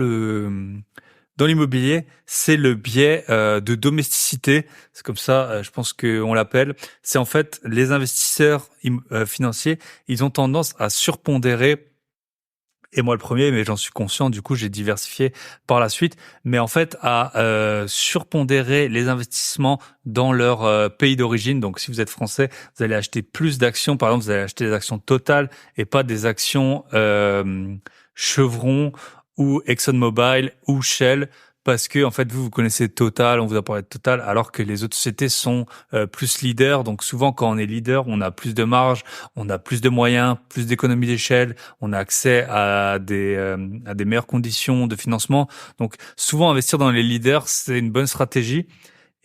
l'immobilier, c'est le biais de domesticité. C'est comme ça, je pense qu'on l'appelle. C'est en fait les investisseurs financiers, ils ont tendance à surpondérer. Et moi le premier, mais j'en suis conscient. Du coup, j'ai diversifié par la suite. Mais en fait, à surpondérer les investissements dans leur pays d'origine. Donc, si vous êtes français, vous allez acheter plus d'actions. Par exemple, vous allez acheter des actions Total et pas des actions Chevron ou ExxonMobil ou Shell parce que en fait vous connaissez Total, on vous a parlé de Total alors que les autres sociétés sont plus leaders. Donc souvent quand on est leader, on a plus de marge, on a plus de moyens, plus d'économies d'échelle, on a accès à des meilleures conditions de financement. Donc souvent investir dans les leaders, c'est une bonne stratégie.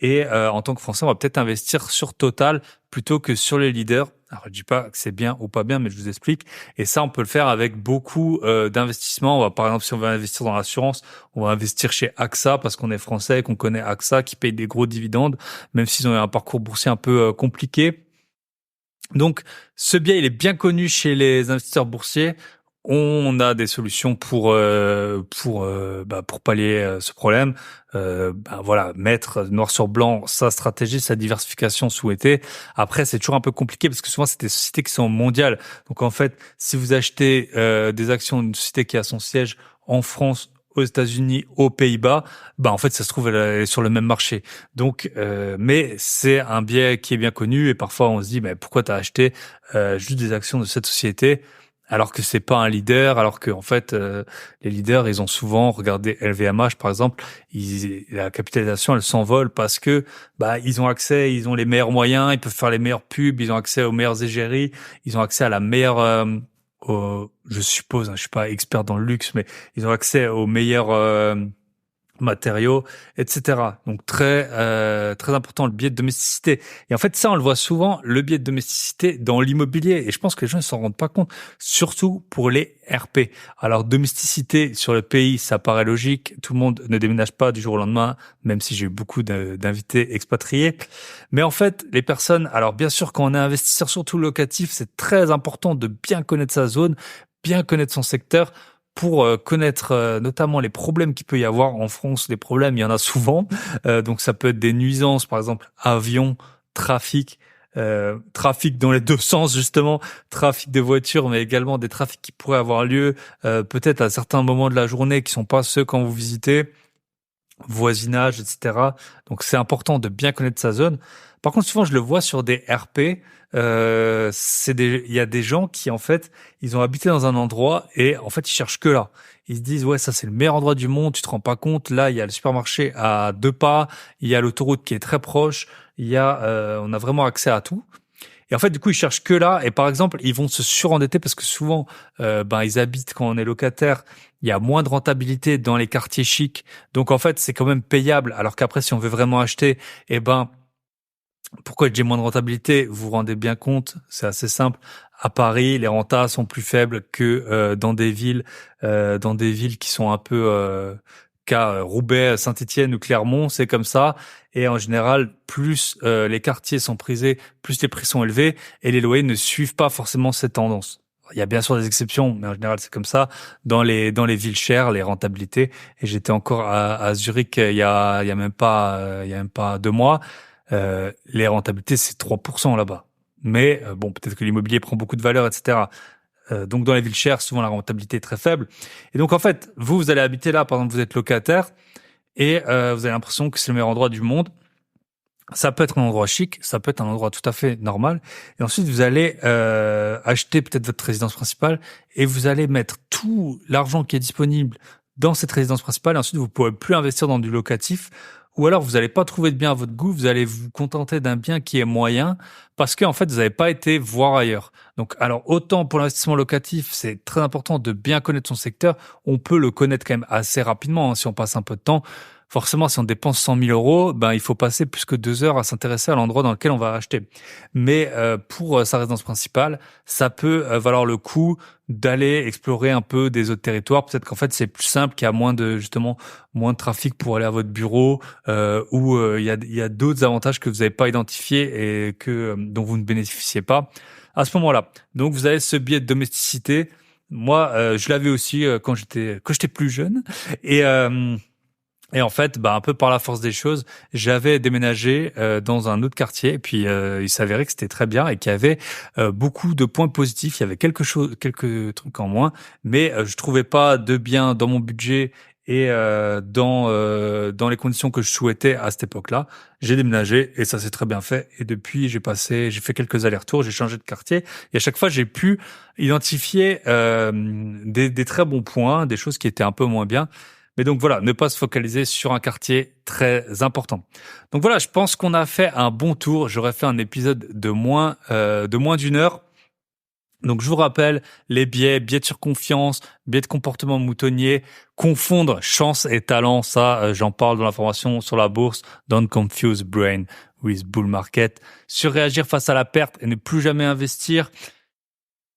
Et en tant que Français, on va peut-être investir sur Total plutôt que sur les leaders. Alors, je dis pas que c'est bien ou pas bien, mais je vous explique. Et ça, on peut le faire avec beaucoup d'investissements. Par exemple, si on veut investir dans l'assurance, on va investir chez AXA parce qu'on est français et qu'on connaît AXA qui paye des gros dividendes, même s'ils ont eu un parcours boursier un peu compliqué. Donc, ce biais, il est bien connu chez les investisseurs boursiers. on a des solutions pour pallier ce problème. Voilà, mettre noir sur blanc sa stratégie, sa diversification souhaitée. Après, c'est toujours un peu compliqué parce que souvent c'est des sociétés qui sont mondiales. Donc en fait, si vous achetez des actions d'une société qui a son siège en France, aux États-Unis, aux Pays-Bas, en fait ça se trouve elle est sur le même marché. Donc mais c'est un biais qui est bien connu et parfois on se dit pourquoi t'as acheté juste des actions de cette société alors que c'est pas un leader, alors que en fait les leaders ils ont souvent regardé LVMH par exemple, la capitalisation elle s'envole parce que ils ont accès, ils ont les meilleurs moyens, ils peuvent faire les meilleures pubs, ils ont accès aux meilleures égéries, ils ont accès à la meilleure je suppose, je suis pas expert dans le luxe, mais ils ont accès aux meilleurs matériaux, etc. Donc très important le biais de domesticité. Et en fait ça on le voit souvent, le biais de domesticité dans l'immobilier. Et je pense que les gens ne s'en rendent pas compte, surtout pour les RP. Alors domesticité sur le pays, ça paraît logique. Tout le monde ne déménage pas du jour au lendemain, même si j'ai eu beaucoup d'invités expatriés. Mais en fait les personnes, alors bien sûr quand on est investisseur surtout locatif, c'est très important de bien connaître sa zone, bien connaître son secteur, pour connaître notamment les problèmes qu'il peut y avoir en France. Des problèmes, il y en a souvent. Donc ça peut être des nuisances, par exemple avions, trafic, trafic dans les deux sens justement, trafic de voitures, mais également des trafics qui pourraient avoir lieu peut-être à certains moments de la journée qui sont pas ceux quand vous visitez, voisinage, etc. Donc c'est important de bien connaître sa zone. Par contre, souvent je le vois sur des RP. Il y a des gens qui en fait ils ont habité dans un endroit et en fait ils cherchent que là. Ils se disent ouais ça c'est le meilleur endroit du monde, tu te rends pas compte, là il y a le supermarché à 2 pas, il y a l'autoroute qui est très proche, on a vraiment accès à tout. Et en fait du coup ils cherchent que là et par exemple ils vont se surendetter parce que souvent ils habitent quand on est locataire, il y a moins de rentabilité dans les quartiers chics. Donc en fait c'est quand même payable alors qu'après si on veut vraiment acheter pourquoi j'ai moins de rentabilité? Vous vous rendez bien compte, c'est assez simple. À Paris, les rentas sont plus faibles que dans des villes qui sont un peu qu'à Roubaix, Saint-Étienne ou Clermont, c'est comme ça. Et en général, plus les quartiers sont prisés, plus les prix sont élevés et les loyers ne suivent pas forcément cette tendance. Il y a bien sûr des exceptions, mais en général c'est comme ça. Dans les villes chères, les rentabilités. Et j'étais encore à Zurich il y a même pas 2 mois. Les rentabilités, c'est 3% là-bas. Mais peut-être que l'immobilier prend beaucoup de valeur, etc. Donc dans les villes chères, souvent la rentabilité est très faible. Et donc en fait, vous allez habiter là, par exemple, vous êtes locataire et vous avez l'impression que c'est le meilleur endroit du monde. Ça peut être un endroit chic, ça peut être un endroit tout à fait normal. Et ensuite, vous allez acheter peut-être votre résidence principale et vous allez mettre tout l'argent qui est disponible dans cette résidence principale. Et ensuite, vous ne pourrez plus investir dans du locatif. Ou alors, vous n'allez pas trouver de bien à votre goût, vous allez vous contenter d'un bien qui est moyen parce que en fait, vous n'avez pas été voir ailleurs. Donc, alors, autant pour l'investissement locatif, c'est très important de bien connaître son secteur. On peut le connaître quand même assez rapidement si on passe un peu de temps. Forcément, si on dépense 100 000 euros, il faut passer plus que 2 heures à s'intéresser à l'endroit dans lequel on va acheter. Mais pour sa résidence principale, ça peut valoir le coup d'aller explorer un peu des autres territoires. Peut-être qu'en fait, c'est plus simple, qu'il y a moins de trafic pour aller à votre bureau, ou il y a d'autres avantages que vous n'avez pas identifiés et dont vous ne bénéficiez pas à ce moment-là. Donc, vous avez ce biais de domesticité. Moi, je l'avais aussi quand j'étais plus jeune et en fait, un peu par la force des choses, j'avais déménagé dans un autre quartier et puis il s'avérait que c'était très bien et qu'il y avait beaucoup de points positifs. Il y avait quelques trucs en moins, mais je trouvais pas de bien dans mon budget et dans les conditions que je souhaitais à cette époque-là. J'ai déménagé et ça s'est très bien fait. Et depuis, j'ai fait quelques allers-retours, j'ai changé de quartier et à chaque fois, j'ai pu identifier des très bons points, des choses qui étaient un peu moins bien. Mais donc voilà, ne pas se focaliser sur un quartier très important. Donc voilà, je pense qu'on a fait un bon tour. J'aurais fait un épisode de moins d'1 heure. Donc je vous rappelle les biais de surconfiance, biais de comportement moutonnier, confondre chance et talent, ça j'en parle dans la formation sur la bourse. Don't confuse brain with bull market. Surréagir face à la perte et ne plus jamais investir.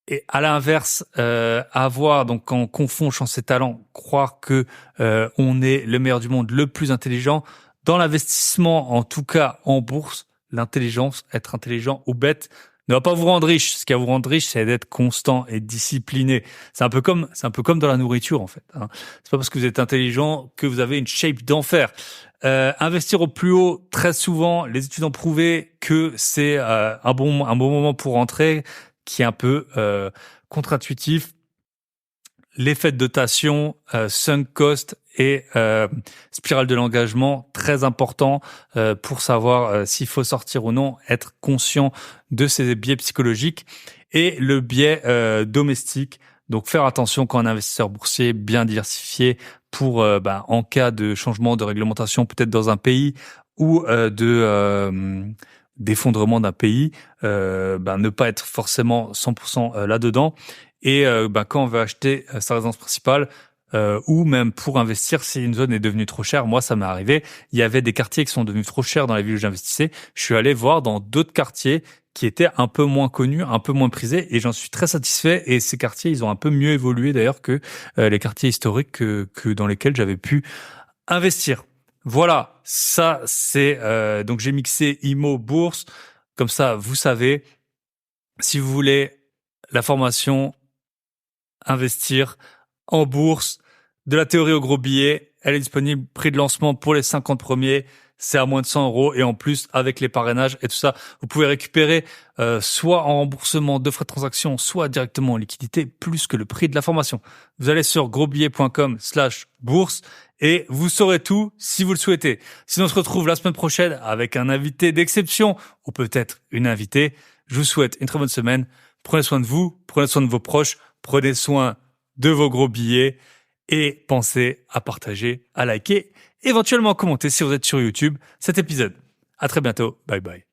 Et à l'inverse, donc quand on confond chance et talent, croire que on est le meilleur du monde, le plus intelligent dans l'investissement, en tout cas en bourse, l'intelligence, être intelligent ou bête, ne va pas vous rendre riche. Ce qui va vous rendre riche, c'est d'être constant et discipliné. C'est un peu comme dans la nourriture, en fait, hein. C'est pas parce que vous êtes intelligent que vous avez une shape d'enfer. Investir au plus haut, très souvent, les études ont prouvé que c'est un bon moment pour rentrer, qui est un peu contre-intuitif. L'effet de dotation, sunk cost et spirale de l'engagement, très important pour savoir s'il faut sortir ou non, être conscient de ces biais psychologiques et le biais domestique. Donc faire attention quand un investisseur boursier, bien diversifié pour en cas de changement de réglementation peut-être dans un pays ou d'effondrement d'un pays, ne pas être forcément 100% là-dedans. Et quand on veut acheter sa résidence principale ou même pour investir, si une zone est devenue trop chère, moi ça m'est arrivé, il y avait des quartiers qui sont devenus trop chers dans les villes où j'investissais, je suis allé voir dans d'autres quartiers qui étaient un peu moins connus, un peu moins prisés, et j'en suis très satisfait. Et ces quartiers, ils ont un peu mieux évolué d'ailleurs que les quartiers historiques que dans lesquels j'avais pu investir. Voilà, ça c'est donc j'ai mixé IMO bourse, comme ça vous savez. Si vous voulez la formation investir en bourse, de la théorie au gros billet, elle est disponible, prix de lancement pour les 50 premiers, c'est à moins de 100 euros, et en plus avec les parrainages et tout ça, vous pouvez récupérer soit en remboursement de frais de transaction, soit directement en liquidité, plus que le prix de la formation. Vous allez sur grosbillet.com/bourse et vous saurez tout si vous le souhaitez. Sinon on se retrouve la semaine prochaine avec un invité d'exception ou peut-être une invitée. Je vous souhaite une très bonne semaine. Prenez soin de vous, prenez soin de vos proches, prenez soin de vos gros billets et pensez à partager, à liker, éventuellement à commenter si vous êtes sur YouTube cet épisode. À très bientôt. Bye bye.